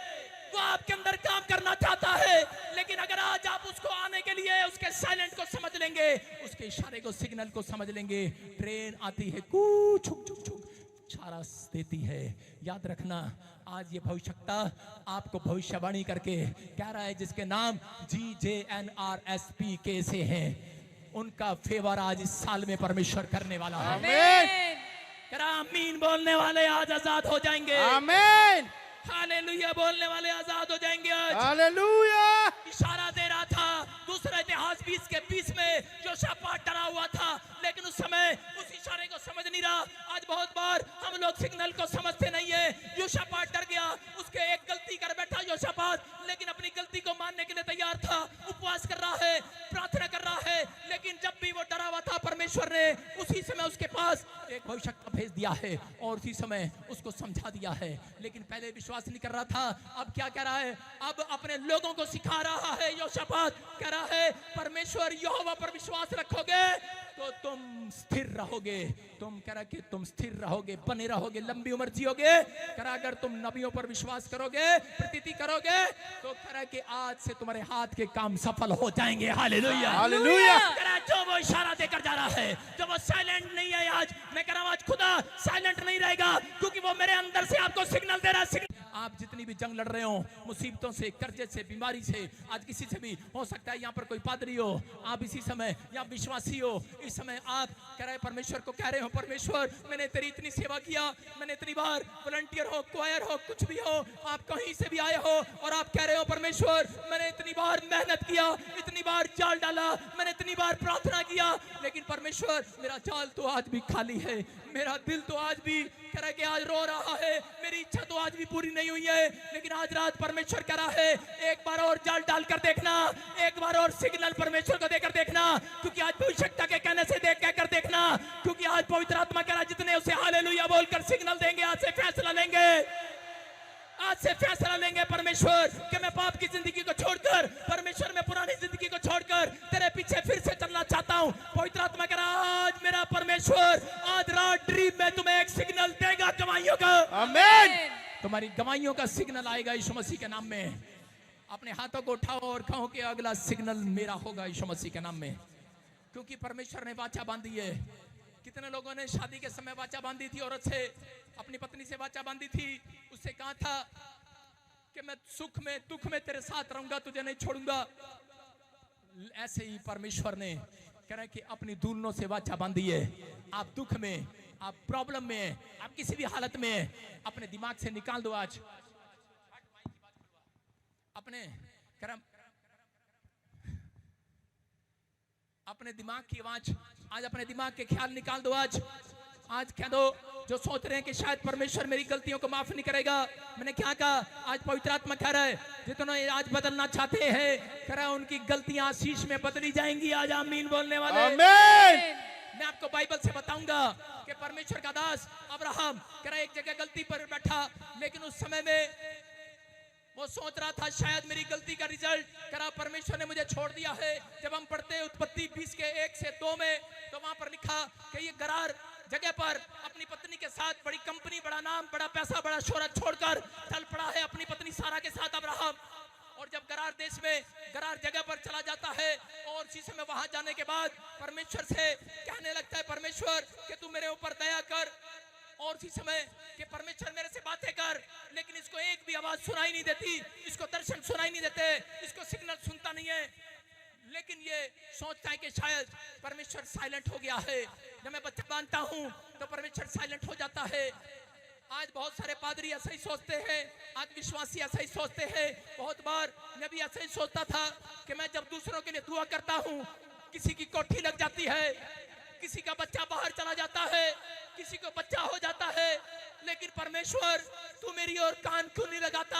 वो आपके अंदर काम करना चाहता है, लेकिन अगर आज आप उसको आने के लिए उसके साइलेंट को समझ लेंगे, उसके इशारे को, सिग्नल को समझ लेंगे। ट्रेन आती है, कुछ छुक छुक छुक इशारा देती है। याद रखना, आज ये भविष्यवक्ता आपको भविष्यवाणी करके कह रहा है, जिसके नाम GJNRSPK से हैं, उनका फेवर आज इस साल में परमेश्वर करने वाला है। आमीन। आमीन बोलने वाले आज आजाद हो जाएंगे। आमीन। हालेलुया बोलने वाले आजाद हो जाएंगे आज। हालेलुया। इशारा दे रहा था, दूसरा इतिहास भी 20 के 20 में योशापात डरा हुआ था, लेकिन उस समय उस इशारे को समझ नहीं रहा। आज बहुत बार हम लोग सिग्नल को समझते नहीं है। योशापात डर गया, उसके एक गलती कर बैठा योशापात, लेकिन अपनी गलती को मानने के लिए तैयार था। उपवास कर रहा है, प्रार्थना कर रहा है, लेकिन जब भी वो डरा हुआ था, परमेश्वर ने उसी समय उसके पास एक भविष्यवक्ता भेज दिया है और उसी समय उसको समझा दिया है। लेकिन पहले विश्वास नहीं कर रहा था, अब क्या कह रहा है? अब अपने लोगों को सिखा रहा है। योशापात कह रहा है, परमेश्वर यहोवा पर विश्वास रखोगे तो तुम स्थिर रहोगे। तुम कह रहा कि तुम स्थिर रहोगे, बने रहोगे, लंबी उम्र जियोगे। कह रहा अगर तुम नबियों पर विश्वास करोगे, प्रतीति करोगे, तो कह रहा कि आज से तुम्हारे हाथ के काम सफल हो जाएंगे। Hallelujah, hallelujah. कह रहा जो वो इशारा देकर जा रहा है, जब वो साइलेंट नहीं है आज, मैं कह रहा हूं आज खुदा साइलेंट नहीं रहेगा, क्योंकि वो मेरे अंदर से आपको सिग्नल दे रहा है। आप जितनी भी जंग लड़ रहे हो, मुसीबतों से, कर्जे से, बीमारी से, आज किसी से भी हो सकता है, यहाँ पर कोई पादरी हो, आप इसी समय या विश्वासी हो, इस समय आप कह रहे परमेश्वर को कह रहे हो, परमेश्वर मैंने तेरी इतनी सेवा किया, मैंने इतनी बार वॉलंटियर हो, क्वायर हो, कुछ भी हो, आप कहीं से भी आए हो और आप कह रहे हो परमेश्वर मैंने इतनी बार मेहनत किया, इतनी बार जाल डाला, मैंने इतनी बार प्रार्थना किया, लेकिन परमेश्वर मेरा जाल तो आज भी खाली है, मेरा दिल तो आज भी कह रहा है कि आज रो रहा है, मेरी इच्छा तो आज भी पूरी नहीं हुई है। लेकिन आज रात परमेश्वर कह रहा है एक बार और जाल डालकर देखना, एक बार और सिग्नल परमेश्वर को देकर देखना, क्योंकि आज भविष्यवक्ता के कहने से देख कहकर देखना, क्योंकि आज पवित्र आत्मा कह रहा जितने उसे हालेलुया बोलकर सिग्नल देंगे, आज से फैसला लेंगे, आज से फैसला लेंगे परमेश्वर कि मैं पाप की जिंदगी को छोड़कर, परमेश्वर मैं पुरानी जिंदगी को छोड़कर तेरे पीछे फिर से चलना चाहता हूं। पवित्र आत्मा कह रहा आज मेरा परमेश्वर आज रात ड्रीम में तुम्हें एक सिग्नल देगा गवाहियों का। आमीन। तुम्हारी गवाहियों का सिग्नल आएगा यीशु मसीह के नाम में। अपने हाथों को उठाओ और कहो कि अगला सिग्नल मेरा होगा यीशु मसीह के नाम में, क्योंकि परमेश्वर ने वाचा बांधी है। कितने लोगों ने शादी के समय वाचा बांधी थी, औरत से, अपनी पत्नी से वाचा बांधी थी, उससे कहा था कि मैं सुख में दुख में तेरे साथ रहूंगा, तुझे नहीं छोड़ूंगा। ऐसे ही परमेश्वर ने कह रहा है कि अपनी दुल्हनों से वाचा बांधी है। आप दुख में, आप प्रॉब्लम में, आप किसी भी हालत में, अपने दिमाग से निकाल दो आज अपने अपने दिमाग की आवाज, आज अपने दिमाग के ख्याल निकाल दो। आज कह दो जो सोच रहे हैं कि शायद परमेश्वर मेरी गलतियों को माफ नहीं करेगा। मैंने क्या कहा? आज पवित्र आत्मा कह रहा है जितने आज बदलना चाहते हैं, कह रहा है उनकी गलतियां आशीष में बदली जाएंगी। आज आमीन बोलने वाले। आमीन। मैं आपको बाइबल से बताऊंगा कि परमेश्वर का दास अब्राहम कह रहा है एक जगह गलती पर बैठा, लेकिन उस समय में वो सोच रहा था शायद मेरी गलती का रिजल्ट करा परमेश्वर ने मुझे छोड़ दिया है। जब हम पढ़ते हैं उत्पत्ति 20 के 1 से 2 में, तो वहां पर लिखा कि ये गरार जगह पर अपनी पत्नी के साथ बड़ी कंपनी, बड़ा नाम, बड़ा पैसा, बड़ा शोहरत छोड़कर चल पड़ा है अपनी पत्नी सारा के साथ अब्राहम। और जब गरार देश में, गरार जगह पर चला जाता है और इसी समय वहां जाने के बाद परमेश्वर से कहने लगता है परमेश्वर कि तू मेरे ऊपर दया कर, और इसी समय कि परमेश्वर मेरे से बातें कर, लेकिन इसको एक भी आवाज सुनाई नहीं देती, इसको दर्शन सुनाई नहीं देते, इसको सिग्नल सुनता नहीं है। लेकिन ये सोचता है कि शायद परमेश्वर साइलेंट हो गया है। जब मैं बच्चा बांधता हूं तो परमेश्वर साइलेंट हो जाता है। आज बहुत सारे पादरी ऐसा ही सोचते हैं, आज विश्वासी ऐसा ही सोचते हैं। बहुत बार मैं भी ऐसा ही सोचता था कि मैं जब दूसरों के लिए दुआ करता हूं, किसी की कोठी लग जाती है, किसी का बच्चा बाहर चला जाता है, किसी को बच्चा हो जाता है, लेकिन परमेश्वर तू मेरी ओर कान क्यों नहीं लगाता,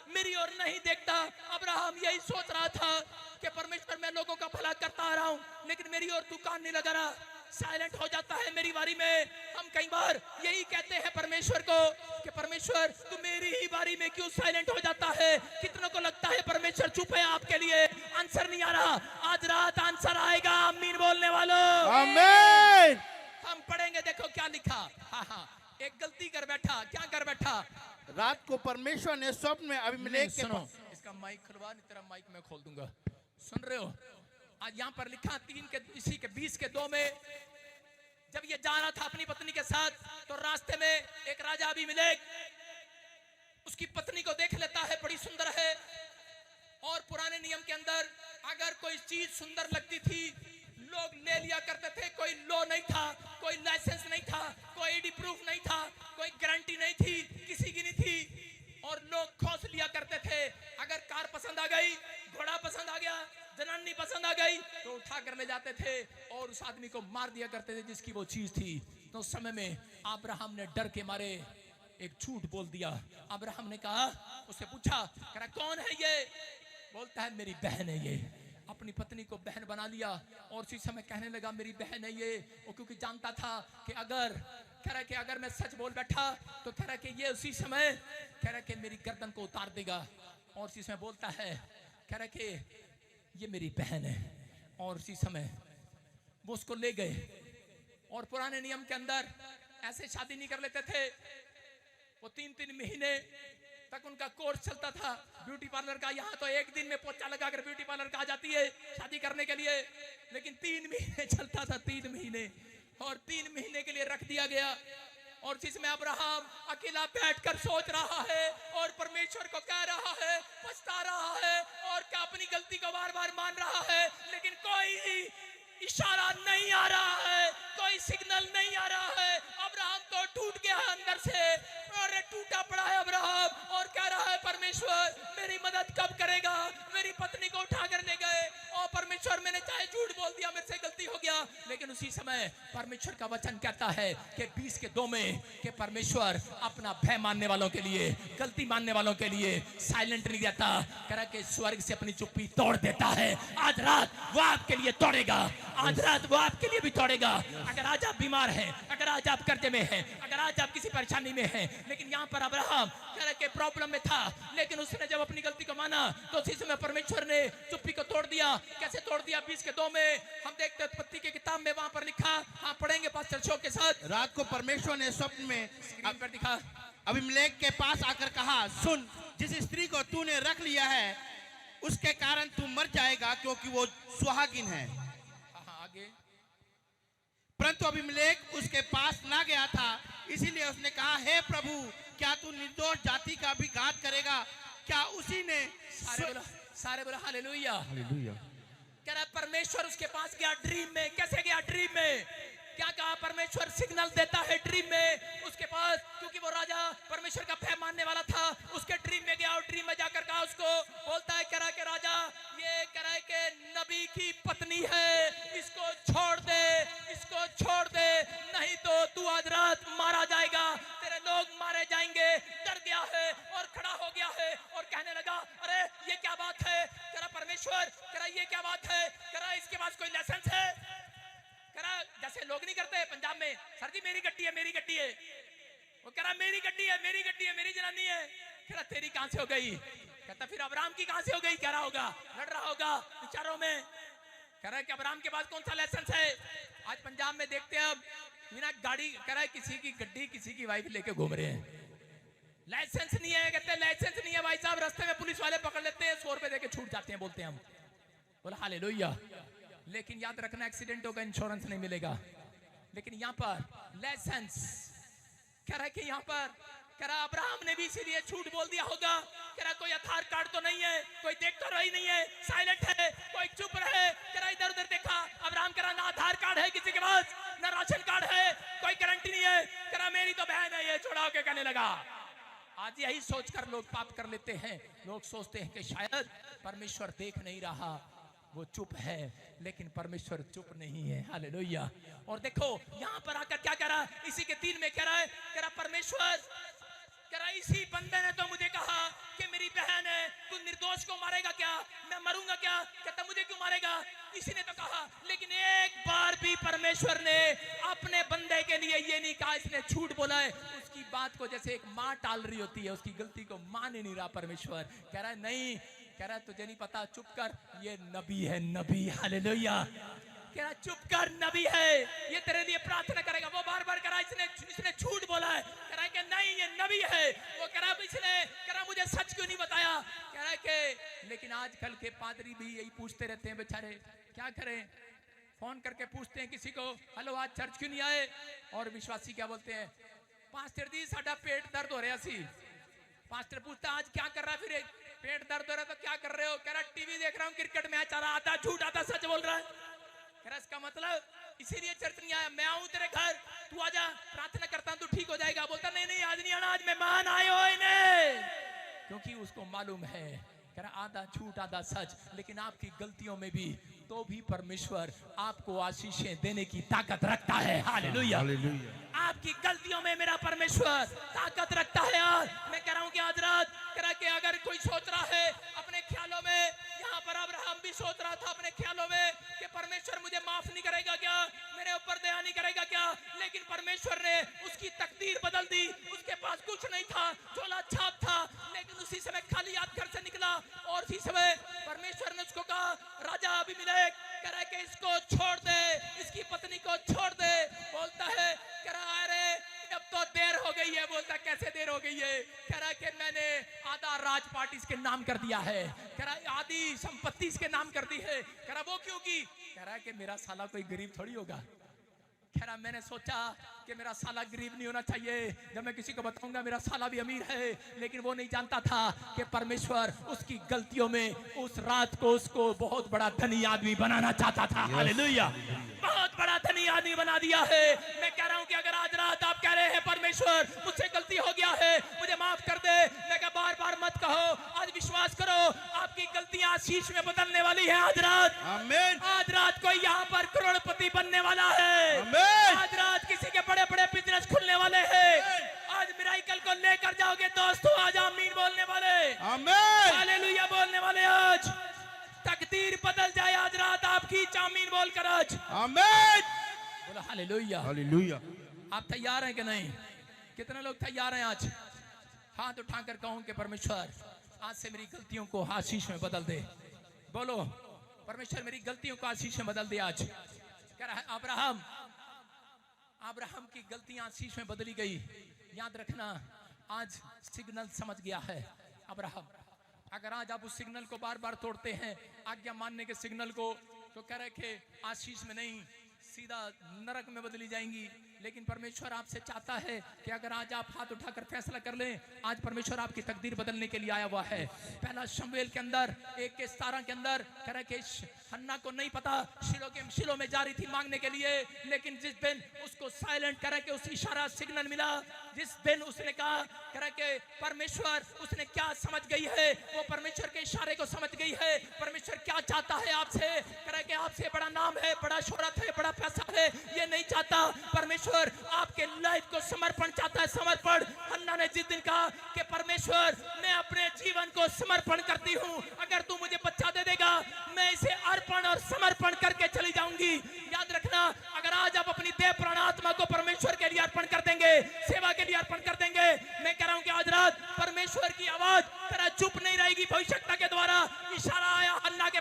मेरी ओर नहीं देखता। अब्राहम यही सोच रहा था कि परमेश्वर मैं लोगों का भला करता आ रहा हूं, लेकिन मेरी ओर तू कान नहीं लगा रहा, साइलेंट हो जाता है मेरी बारी में। हम कई बार यही कहते हैं परमेश्वर को कि परमेश्वर तू मेरी ही बारी में क्यों साइलेंट हो जाता है। कितनों को लगता है परमेश्वर चुप है आपके लिए, आंसर नहीं आ रहा। आज रात आंसर आएगा, आमीन बोलने वालों। आमीन। हम पढ़ेंगे, देखो क्या लिखा। हाँ, एक गलती कर बैठा। क्या कर बैठा? रात को परमेश्वर ने स्वप्न में अबीमेलेक के सुनो, इसका माइक खुलवा, नहीं तेरा माइक मैं खोल दूंगा। सुन रहे हो? आज यहाँ पर लिखा 3 के इसी के 20 के 2 में, जब ये जा रहा था अपनी पत्नी के साथ, तो रास्ते में एक राजा अबीमेलेक उसकी पत्नी को देख लेता है, बड़ी सुंदर है। और पुराने नियम के अंदर अगर कोई चीज सुंदर लगती थी लोग ले लिया करते थे। कोई लॉ नहीं था, कोई लाइसेंस नहीं था, कोई आईडी प्रूफ नहीं था, कोई गारंटी नहीं थी, किसी की नहीं थी, और लोग खोस लिया करते थे। अगर कार पसंद आ गई, घोड़ा पसंद आ गया, जनानी पसंद आ गई, तो जाते थे और उस आदमी को मार दिया करते थे जिसकी वो चीज थी। तो उस समय में अब्राहम ने डर के मारे एक झूठ बोल दिया। अब्राहम ने कहा, उससे पूछा, कह रहा कौन है ये? बोलता है मेरी बहन है ये। अपनी पत्नी को बहन बना लिया और उसी समय कहने लगा मेरी बहन है ये। वो क्योंकि जानता था कि अगर मैं सच बोल बैठा तो कह रहा कि ये उसी समय कह रहा कि मेरी गर्दन को उतार देगा। और उसी समय बोलता है, कह रहा कि ये मेरी बहन है। और उसी समय वो उसको ले गए। और पुराने नियम के अंदर ऐसे शादी नहीं कर लेते थे। वो 3-3 महीने तक उनका कोर्स चलता था ब्यूटी पार्लर का। यहाँ तो एक दिन में पोछा लगाकर ब्यूटी पार्लर का आ जाती है शादी करने के लिए, लेकिन 3 महीने चलता था, 3 महीने। और 3 महीने के लिए रख दिया गया। और जिसमें अब्राहम अकेला बैठकर सोच रहा है और परमेश्वर को कह रहा है, पछता रहा है और क्या अपनी गलती को बार बार मान रहा है, लेकिन कोई इशारा नहीं आ रहा है, कोई सिग्नल नहीं आ रहा है। अब्राहम तो टूट गया है अंदर से और टूटा पड़ा है अब्राहम और कह रहा है परमेश्वर मेरी मदद कब करेगा? मेरी पत्नी को उठा कर ले गए और परमेश्वर मैंने चाहे झूठ बोल दिया, मेरे से गलती हो गया। लेकिन उसी समय परमेश्वर का वचन कहता है कि 20:2 में कि परमेश्वर अपना भय मानने वालों के लिए, गलती मानने वालों के लिए साइलेंट नहीं रहता। कह रहा कि स्वर्ग से अपनी चुप्पी तोड़ देता है। आज रात वो आपके लिए तोड़ेगा, आज रात वो आपके लिए भी तोड़ेगा। अगर आज आप बीमार हैं, अगर आज आप कर्जे में हैं, अगर आज आप किसी परेशानी में हैं, लेकिन यहाँ पर अब्राहम कह रहा कि प्रॉब्लम में था, लेकिन उसने जब अपनी गलती को माना तो उसी समय परमेश्वर ने चुप्पी को तोड़ दिया। कैसे तोड़ दिया? 20:2 में हम देखते हैं उत्पत्ति की किताब में वहां पर लिखा। हाँ, पढ़ेंगे पास्टर शो के साथ। रात को परमेश्वर ने स्वप्न में स्क्रीन पर दिखा। अबीमेलेक के पास आकर कहा, सुन, जिस स्त्री को तूने रख लिया है उसके कारण तू मर जाएगा, क्योंकि वो सुहागिन है। आगे। परंतु अबीमेलेक उसके पास ना गया था, इसीलिए उसने कहा, हे प्रभु, क्या तू निर्दोष जाति का भी घात करेगा? क्या उसी ने सारे बोला हालेलुया। कह रहा परमेश्वर उसके पास गया ड्रीम में। कैसे गया ड्रीम में? क्या कहा? परमेश्वर सिग्नल देता है ड्रीम में उसके पास, क्योंकि वो राजा परमेश्वर का भय मानने वाला था। उसके ड्रीम में गया और ड्रीम में जाकर कहा उसको, बोलता है कह रहा कि राजा ये कह रहा है कि नबी की पत्नी है, इसको छोड़ दे, इसको छोड़ दे, नहीं तो तू आज रात मारा जाएगा, तेरे लोग मारे जाएंगे। डर गया है और खड़ा हो गया है और कहने लगा, अरे ये क्या बात है? कह रहा परमेश्वर, कह रहा ये क्या बात है? कह रहा इसके पास कोई लाइसेंस है? कह रहा जैसे लोग नहीं करते पंजाब में, सर जी मेरी गड्डी है, मेरी गड्डी है। वो कह रहा मेरी गड्डी है, मेरी गड्डी है, मेरी जनानी है। कह रहा तेरी कहां से हो गई? कहता फिर अब्राहम की कहां से हो गई? कह रहा होगा, लड़ रहा होगा विचारों में। कह रहा है कि अब्राहम के पास कौन सा लाइसेंस है? आज पंजाब में देखते हैं अब बिना गाड़ी, कह रहा है किसी की गड्डी किसी की वाइफ लेके घूम रहे हैं, लाइसेंस नहीं है। कहते हैं लाइसेंस नहीं है भाई साहब, रास्ते में पुलिस वाले पकड़ लेते हैं, 100 रुपए देके छूट जाते हैं, बोलते हैं हम। बोला हालेलुया। लेकिन याद रखना, एक्सीडेंट होगा इंश्योरेंस नहीं मिलेगा। लेकिन यहाँ पर लाइसेंस कह रहा है कि यहाँ पर कह रहा अब्राहम ने भी इसीलिए झूठ बोल दिया होगा। कह रहा कोई आधार कार्ड तो नहीं है, कोई देख तो रही नहीं है, साइलेंट है, कोई चुप रहे। कह रहा इधर उधर देखा, अब्राहम कह रहा ना आधार कार्ड है किसी के पास, ना राशन कार्ड है, कोई गारंटी नहीं है। कह रहा मेरी तो बहन है ये, छोड़ा के कहने लगा। आज यही सोचकर लोग पाप कर लेते हैं। लोग सोचते हैं कि शायद परमेश्वर देख नहीं रहा, वो चुप है, लेकिन परमेश्वर चुप नहीं है। हालेलुया। और देखो यहाँ पर आकर क्या कह रहा है, इसी के 3 में कह रहा है, कह रहा परमेश्वर, कह रहा इसी बंदे ने तो मुझे कहा कि मेरी बहन है, तू निर्दोष को मारेगा क्या? मैं मरूंगा क्या? कहता मुझे क्यों मारेगा? इसी ने तो कहा। लेकिन एक बार भी परमेश्वर ने अपने बंदे के लिए ये नहीं कहा इसने झूठ बोला है। उसकी बात को जैसे एक माँ टाल रही होती है, उसकी गलती को मान ही नहीं रहा परमेश्वर। कह रहा है नहीं, कह रहा है तुझे नहीं पता, चुप कर, ये नबी है, नबी। हालेलुया। कह रहा चुप कर, नबी है, ये तेरे लिए प्रार्थना करेगा। वो बार बार कह रहा इसने झूठ बोला है। कह रहा है कि नहीं ये नबी है। वो कह रहा इसने कह रहा मुझे सच क्यों नहीं बताया? कह रहा है कि लेकिन आजकल के पादरी भी यही पूछते रहते हैं, बेचारे क्या करें, फोन करके पूछते हैं किसी को, हेलो आज चर्च क्यों नहीं आए? और विश्वासी क्या बोलते हैं, पास्टर जी साडा पेट दर्द हो रहा सी। पास्टर पूछता आज क्या कर रहा? फिर पेट दर्द हो रहा तो क्या कर रहे हो? कह रहा टीवी देख रहा हूँ, क्रिकेट मैच आ रहा, आधा झूठ आधा सच बोल रहा है। कह रहा इसका मतलब इसीलिए चर्च नहीं आया, मैं आऊं तेरे घर, तू आजा, प्रार्थना करता हूं, तू ठीक हो जाएगा। बोलता नहीं नहीं आज नहीं आना, आज मेहमान आए हो इन्हें, क्योंकि उसको मालूम है। कह रहा आधा झूठ आधा सच, लेकिन आपकी गलतियों में भी तो भी परमेश्वर आपको आशीषें देने की ताकत रखता है। हालेलुया। आपकी गलतियों में मेरा परमेश्वर ताकत रखता है। आज मैं कह रहा हूं कि आज रात कह के अगर कोई सोच रहा है अपने ख्यालों में, यहाँ पर अब्राहम भी सोच रहा था अपने ख्यालों में कि परमेश्वर मुझे माफ नहीं करेगा क्या, मेरे ऊपर दया नहीं करेगा क्या, लेकिन परमेश्वर ने उसकी तकदीर बदल दी। उसके पास कुछ नहीं था, झोला छाप था, लेकिन उसी समय खाली हाथ घर से निकला और उसी समय परमेश्वर ने उसको कहा, राजा अबीमेलेक कह रहा है कि इसको छोड़ दे, इसकी पत्नी को छोड़ दे। बोलता है कह रहा अरे अब तो देर हो गई है। बोलता कैसे देर हो गई है? कह रहा कि मैंने आधा राजपाट इसके नाम कर दिया है, कह रहा आधी संपत्ति इसके नाम कर दी है। कह रहा वो क्यों की? कह रहा कि मेरा साला कोई गरीब थोड़ी होगा। कह रहा मैंने सोचा कि मेरा साला गरीब नहीं होना चाहिए, जब मैं किसी को बताऊंगा मेरा साला भी अमीर है, लेकिन वो नहीं जानता था कि परमेश्वर उसकी गलतियों में उस रात को उसको बहुत बड़ा धनी आदमी बनाना चाहता था। हालेलुया। बहुत बड़ा धनी आदमी बना दिया है। मैं कह रहा हूं कि अगर आज रात आप कह रहे हैं परमेश्वर मुझसे गलती हो गया है, मुझे माफ कर दे, मैं कहा बार बार मत कहो, आज विश्वास करो आपकी गलतियां आशीष में बदलने वाली है। आज रात आमीन। आज रात कोई यहाँ पर करोड़पति बनने वाला है। आमीन। आज रात किसी के बड़े बड़े बिजनेस खुलने वाले हैं। आज मिराइकल को लेकर जाओगे दोस्तों, आज आमीन बोलने वाले, आमीन। हालेलुया बोलने वाले, आज तकदीर बदल जाए आज रात आपकी। आमीन बोलकर आज आमीन। बोलो हालेलुया। हालेलुया। आप तैयार हैं कि नहीं? कितने लोग तैयार हैं? आज हाथ उठाकर कहूं कि परमेश्वर आज से मेरी गलतियों को आशीष में बदल दे। बोलो परमेश्वर मेरी गलतियों को आशीष में बदल दे। आज कह रहा है अब्राहम की गलतियां आशीष में बदली गई। याद रखना आज सिग्नल समझ गया है अब्राहम। अगर आज आप उस सिग्नल को बार बार तोड़ते हैं, आज्ञा मानने के सिग्नल को, तो कह रहे कि आशीष में नहीं सीधा नरक में बदली जाएंगी। लेकिन परमेश्वर आपसे चाहता है कि अगर आज आप हाथ उठाकर फैसला कर लें, आज परमेश्वर आपकी तकदीर बदलने के लिए आया हुआ है। पहला शमूएल के अंदर 1:17 के अंदर कह रहा है कि हन्ना को नहीं पता शिलो में जा रही थी मांगने के लिए, लेकिन जिस दिन उसको साइलेंट करा के उस इशारा सिग्नल मिला, जिस दिन उसने कहा कह कि परमेश्वर उसने क्या समझ गई है, वो परमेश्वर के इशारे को समझ गई है। परमेश्वर क्या चाहता है आपसे, कह कि आपसे बड़ा नाम है, बड़ा शोहरत है, बड़ा पैसा है, ये नहीं चाहता। परमेश्वर आपके लाइफ को समर्पण चाहता है। समर्पण हन्ना ने जिस दिन कहा कि परमेश्वर मैं अपने जीवन को समर्पण करती हूँ, अगर तू मुझे बच्चा दे देगा मैं इसे अर्पण और समर्पण करके चली जाऊंगी। याद रखना अगर आज आप अपनी देह प्राण आत्मा को परमेश्वर के लिए अर्पण कर देंगे, सेवा के लिए अर्पण कर देंगे, मैं कह रहा हूं कि आज रात परमेश्वर की आवाज तेरा चुप नहीं रहेगी। भविष्यता के द्वारा इशारा आया हन्ना के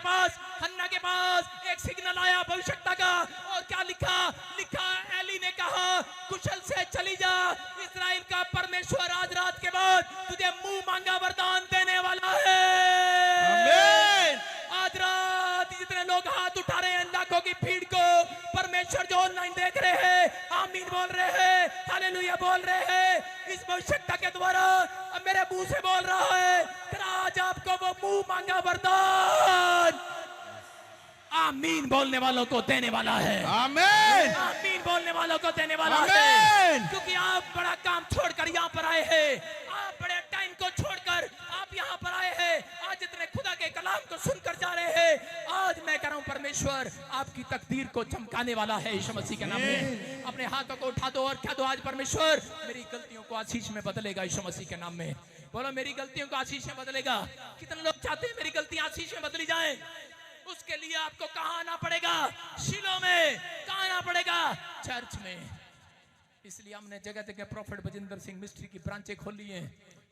पास एक सिग्नल आया भविष्यता का, और क्या लिखा एली ने कहा कुशल से चली जा, इस्राएल का परमेश्वर आज रात के बाद तुझे मुंह मांगा वरदान देने वाला है। आमीन। आज रात जितने लोग हाथ उठा रहे हैं लाखों की भीड़ को, परमेश्वर जो ऑनलाइन देख रहे हैं आमीन बोल रहे हैं, हालेलुया बोल रहे हैं, इस भविष्यता के द्वारा मेरे मुंह से बोल रहा है कि आज आपको वो मुंह मांगा वरदान आमीन बोलने वालों को देने वाला है। आमीन। आमीन बोलने वालों को देने वाला आमीन। है, क्योंकि आप बड़ा काम छोड़कर यहाँ पर आए हैं, आप बड़े टाइम को छोड़कर आप यहाँ पर आए हैं। आज जितने खुदा के कलाम को सुनकर जा रहे हैं, आज मैं कह रहा हूँ परमेश्वर आपकी तकदीर को चमकाने वाला है यीशु मसीह के नाम में। अपने हाथों को उठा दो और कह दो आज परमेश्वर मेरी गलतियों को आशीष में बदलेगा यीशु मसीह के नाम में। बोलो मेरी गलतियों को आशीष में बदलेगा। कितने लोग चाहते हैं मेरी गलतियां आशीष में बदली जाए? उसके लिए आपको कहाँ आना पड़ेगा? शिलो में। कहाँ आना पड़ेगा? चर्च में। इसलिए हमने जगह जगह प्रॉफिट बजिंदर सिंह मिस्ट्री की ब्रांचें खोली हैं।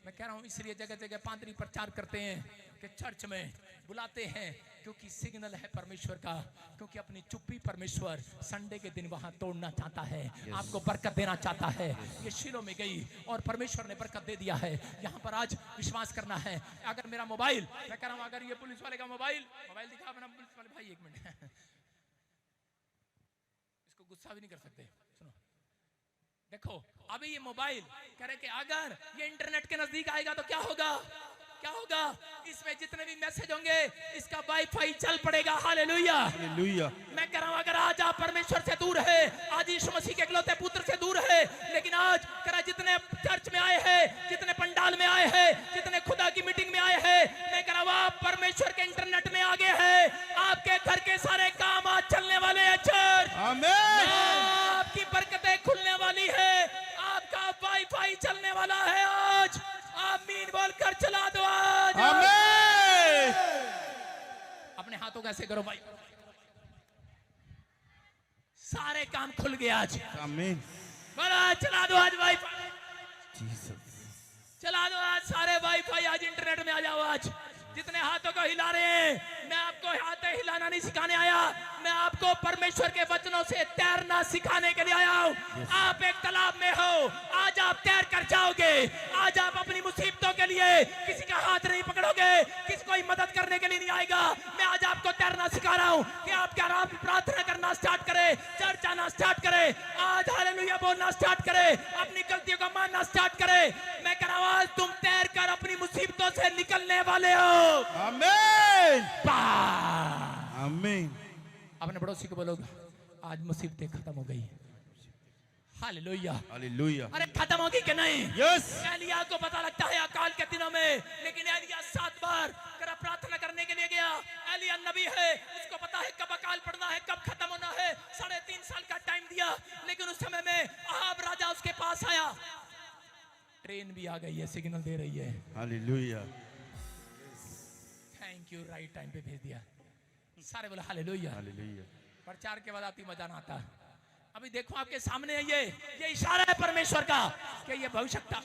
मैं कह रहा हूँ इसलिए जगह जगह पादरी प्रचार करते हैं कि चर्च में बुलाते हैं, क्योंकि सिग्नल है परमेश्वर का, क्योंकि अपनी चुप्पी परमेश्वर संडे के दिन वहां तोड़ना चाहता है, आपको बरकत देना चाहता है। ये शिलो में गई और परमेश्वर ने बरकत दे दिया है। यहाँ पर आज विश्वास करना है। अगर मेरा मोबाइल, मैं कह रहा हूँ अगर ये पुलिस वाले का मोबाइल दिखा अपना पुलिस वाले भाई, एक मिनट इसको गुस्सा भी नहीं कर सकते। सुनो देखो अभी ये मोबाइल कह रहे कि अगर ये इंटरनेट के नजदीक आएगा तो क्या होगा? इसमें जितने भी मैसेज होंगे इसका वाईफाई चल पड़ेगा। हालेलुया। हालेलुया। मैं कह रहा हूं अगर आज आप परमेश्वर से दूर है, आज यीशु मसीह के इकलौते पुत्र से दूर है, लेकिन आज कह रहा जितने चर्च में आए हैं, जितने पंडाल में आए हैं, जितने खुदा की मीटिंग में आए हैं, मैं कह रहा हूं आप परमेश्वर के इंटरनेट में आगे हैं। आपके घर के सारे बोलकर चला दो आज। आमीन। अपने हाथों को ऐसे करो भाई, सारे काम खुल गए आज। आमीन। बड़ा चला दो आज वाईफाई, चला दो आज सारे वाईफाई, आज इंटरनेट में आ जाओ। आज जितने हाथों को हिला रहे हैं, मैं आपको हाथ हिलाना नहीं सिखाने आया, मैं आपको परमेश्वर के वचनों से तैरना सिखाने के लिए आया हूं। आप एक तालाब में हो, आज आप तैर कर जाओगे। आज आप अपनी मुसीबतों के लिए किसी का हाथ नहीं पकड़ोगे, किसी कोई मदद करने के लिए नहीं आएगा। मैं आज आपको तैरना सिखा रहा हूं कि आप क्या आप प्रार्थना करना स्टार्ट करें, चर्च आना स्टार्ट करें, आज हालेलुया बोलना स्टार्ट करें, अपनी गलतियों को मानना स्टार्ट करें। मैं कह रहा हूं आज तुम तैर कर अपनी मुसीबतों से निकलने वाले हो। आमीन। आमीन। अपने पड़ोसी को बोलो आज मुसीबतें खत्म हो गई। हालेलुया। हालेलुया। अरे खत्म होगी कि नहीं? यस। एलिया को पता लगता है अकाल के दिनों में, लेकिन एलिया 7 बार प्रार्थना करने के लिए गया। एलिया नबी है, उसको पता है कब अकाल पड़ना है, कब खत्म होना है। 3.5 साल का टाइम दिया, लेकिन उस समय में अहाब राजा उसके पास आया। ट्रेन भी आ गई है, सिग्नल दे रही है। Hallelujah. Thank you, right time पे भेज दिया। सारे बोले हालेलुया। हालेलुया। प्रचार के बाद आती मजा ना आता। अभी देखो आपके सामने है, ये इशारा है परमेश्वर का कि ये भविष्यता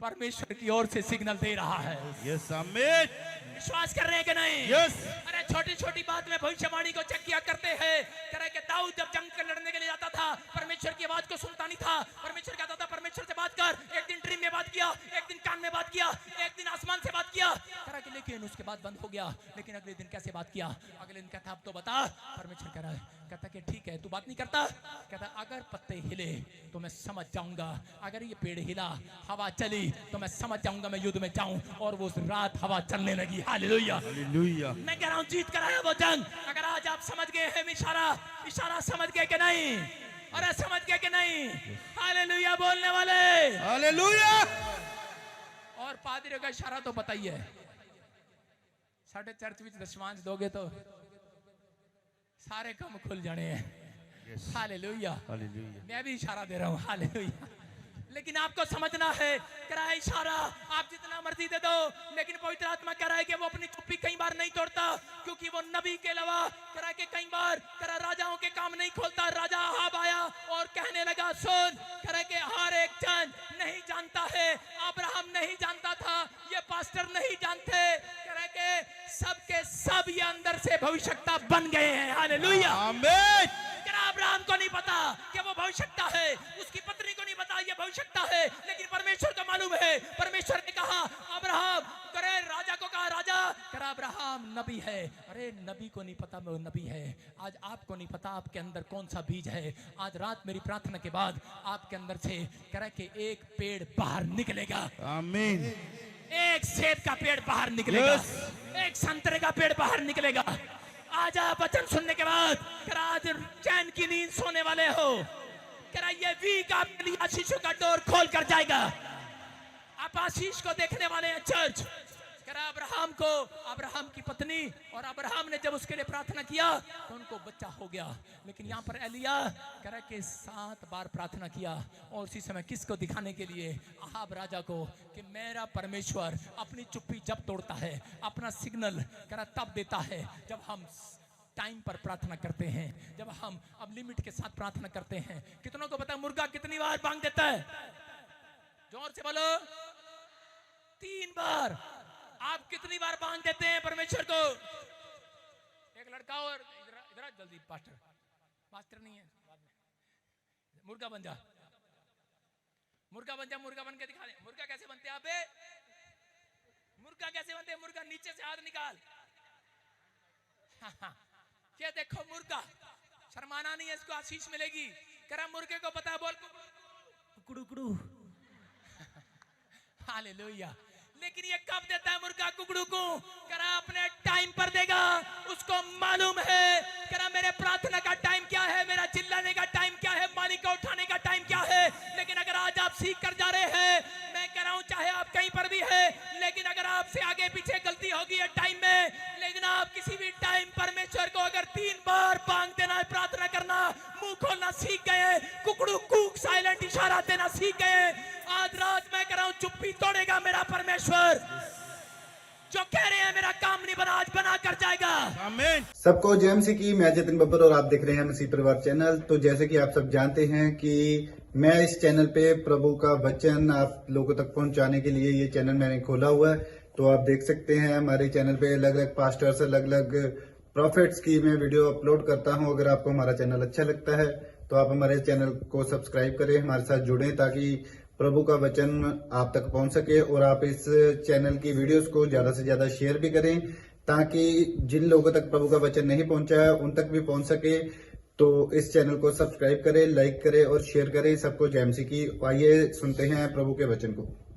परमेश्वर की ओर से सिग्नल दे रहा है। यस। आमीन। विश्वास कर रहे हैं कि नहीं? यस। अरे छोटी छोटी बात में भविष्यवाणी को चेक किया करते हैं। कह के दाऊद जब जंग कर लड़ने के लिए जाता था, परमेश्वर की आवाज को सुनता नहीं था। परमेश्वर कहता था परमेश्वर से बात कर। एक दिन ड्रीम में बात किया, एक दिन कान में बात किया, एक दिन आसमान से बात किया। कह के लेकिन उसके बाद बंद हो गया। लेकिन अगले दिन कैसे बात किया? अगले दिन कहता अब तो बता। परमेश्वर कह रहा है, कहता कि ठीक है तू बात नहीं करता। कहता अगर पत्ते हिले तो मैं समझ जाऊंगा, अगर ये पेड़ हिला, हवा चली तो मैं समझ जाऊंगा मैं युद्ध में जाऊं। और वो रात हवा चलने लगी। हालेलुया। हालेलुया। मैं कह रहा हूं जीत कर आया वो जंग। अगर आज आप समझ गए हैं इशारा समझ गए कि नहीं? अरे समझ गए कि नहीं? हालेलुया बोलने वाले। हालेलुया। और पादरियों का इशारा तो बताइए, साढ़े चर्च विच दशमांश दोगे तो सारे काम खुल जाने हैं। हालेलुया। हालेलुया। मैं भी इशारा दे रहा हूं। हालेलुया। लेकिन आपको समझना है, कह रहा है इशारा आप जितना मर्जी दे दो, लेकिन पवित्र आत्मा कह रहा है कि वो अपनी चुप्पी कई बार नहीं तोड़ता, क्योंकि वो नबी के अलावा कह रहा है कि कई बार कह रहा राजाओं के काम नहीं खोलता। राजा अहाब आया और कहने लगा सुन, कह रहा है कि हर एक जन नहीं जानता है, अब्राहम नहीं जानता था, ये पास्टर नहीं जानते, कह रहा है कि सबके सब ये अंदर से भविष्यता बन गए हैं। हालेलुया। आमीन। अब्राहम को नहीं पता कि वो भविष्यता है, उसकी पत्नी को नहीं पता ये भविष्यता है, लेकिन परमेश्वर को मालूम है। परमेश्वर ने कहा अब्राहम, करे राजा को कहा राजा, करे अब्राहम नबी है। अरे नबी को नहीं पता वो नबी है। आज आपको नहीं पता आपके अंदर कौन सा बीज है। आज रात मेरी प्रार्थना के बाद आपके अंदर से करे कि एक पेड़ बाहर निकलेगा। आमीन। एक सेब का पेड़ बाहर निकलेगा। Yes. एक संतरे का पेड़ बाहर निकलेगा। आज आप वचन सुनने के बाद आज चैन की नींद सोने वाले हो, ये वीक आपके लिए आशीषों का डोर खोल कर जाएगा। आप आशीष को देखने वाले हैं चर्च। अब्राहम की पत्नी और अब्राहम ने जब उसके लिए प्रार्थना किया तो उनको बच्चा हो गया। लेकिन यहाँ पर एलिया कह रहा है कि 7 बार प्रार्थना किया और उसी समय किसको दिखाने के लिए? अहाब राजा को, कि मेरा परमेश्वर अपनी चुप्पी जब तोड़ता है, अपना सिग्नल कह रहा तब देता है जब हम टाइम पर प्रार्थना करते हैं, जब हम अब लिमिट के साथ प्रार्थना करते हैं। कितनों को पता मुर्गा कितनी बार बांग देता है? जोर से बोलो। 3 बार। आप कितनी बार बांग देते हैं परमेश्वर को? एक लड़का और इधर जल्दी पास्टर नहीं है, बाद में मुर्गा बन जा, मुर्गा बन के दिखा दे। मुर्गा कैसे बनते हैं? अबे मुर्गा कैसे बनते हैं? मुर्गा नीचे से हाथ निकाल। ये देखो मुर्गा, शर्माना नहीं है, इसको आशीष मिलेगी। करा मुर्गे को पता है, बोल कुकड़ू। हालेलुया। लेकिन ये कब देता है मुर्गा कुकड़ू को? करा अपने टाइम पर देगा। उसको मालूम है करा मेरे प्रार्थना का टाइम क्या है, मेरा चिल्लाने का टाइम क्या है, मालिक को उठाने का टाइम क्या है। लेकिन अगर आज आप सीख कर जा रहे हैं, मैं कह रहा हूं चाहे आप कहीं पर भी है, लेकिन अगर आपसे आगे पीछे गलती होगी है टाइम में, लेकिन आप किसी भी टाइम परमेश्वर को अगर 3 बार बांग देना है, प्रार्थना करना, मुंह खोलना सीख गए, कुकड़ू कूक साइलेंट इशारा देना सीख गए, आज रात मैं कह रहा हूं चुप्पी तोड़ेगा मेरा परमेश्वर। जो कह रहे हैं मेरा काम नहीं बना, आज बना कर जाएगा। आमीन। सबको जय मसीह की। मैं जतिन बब्बर और आप देख रहे हैं मसीह परिवार चैनल। तो जैसे कि आप सब जानते हैं कि मैं इस चैनल पे प्रभु का वचन आप लोगों तक पहुंचाने के लिए ये चैनल मैंने खोला हुआ है। तो आप देख सकते हैं हमारे चैनल पे अलग अलग पास्टर्स, अलग अलग प्रॉफिट्स की मैं वीडियो अपलोड करता हूं। अगर आपको हमारा चैनल अच्छा लगता है तो आप हमारे चैनल को सब्सक्राइब करें, हमारे साथ जुड़ें ताकि प्रभु का वचन आप तक पहुंच सके। और आप इस चैनल की वीडियोस को ज्यादा से ज्यादा शेयर भी करें ताकि जिन लोगों तक प्रभु का वचन नहीं पहुंचा है उन तक भी पहुंच सके। तो इस चैनल को सब्सक्राइब करें, लाइक करें और शेयर करें। सबको जय मसीह की। आइए सुनते हैं प्रभु के वचन को।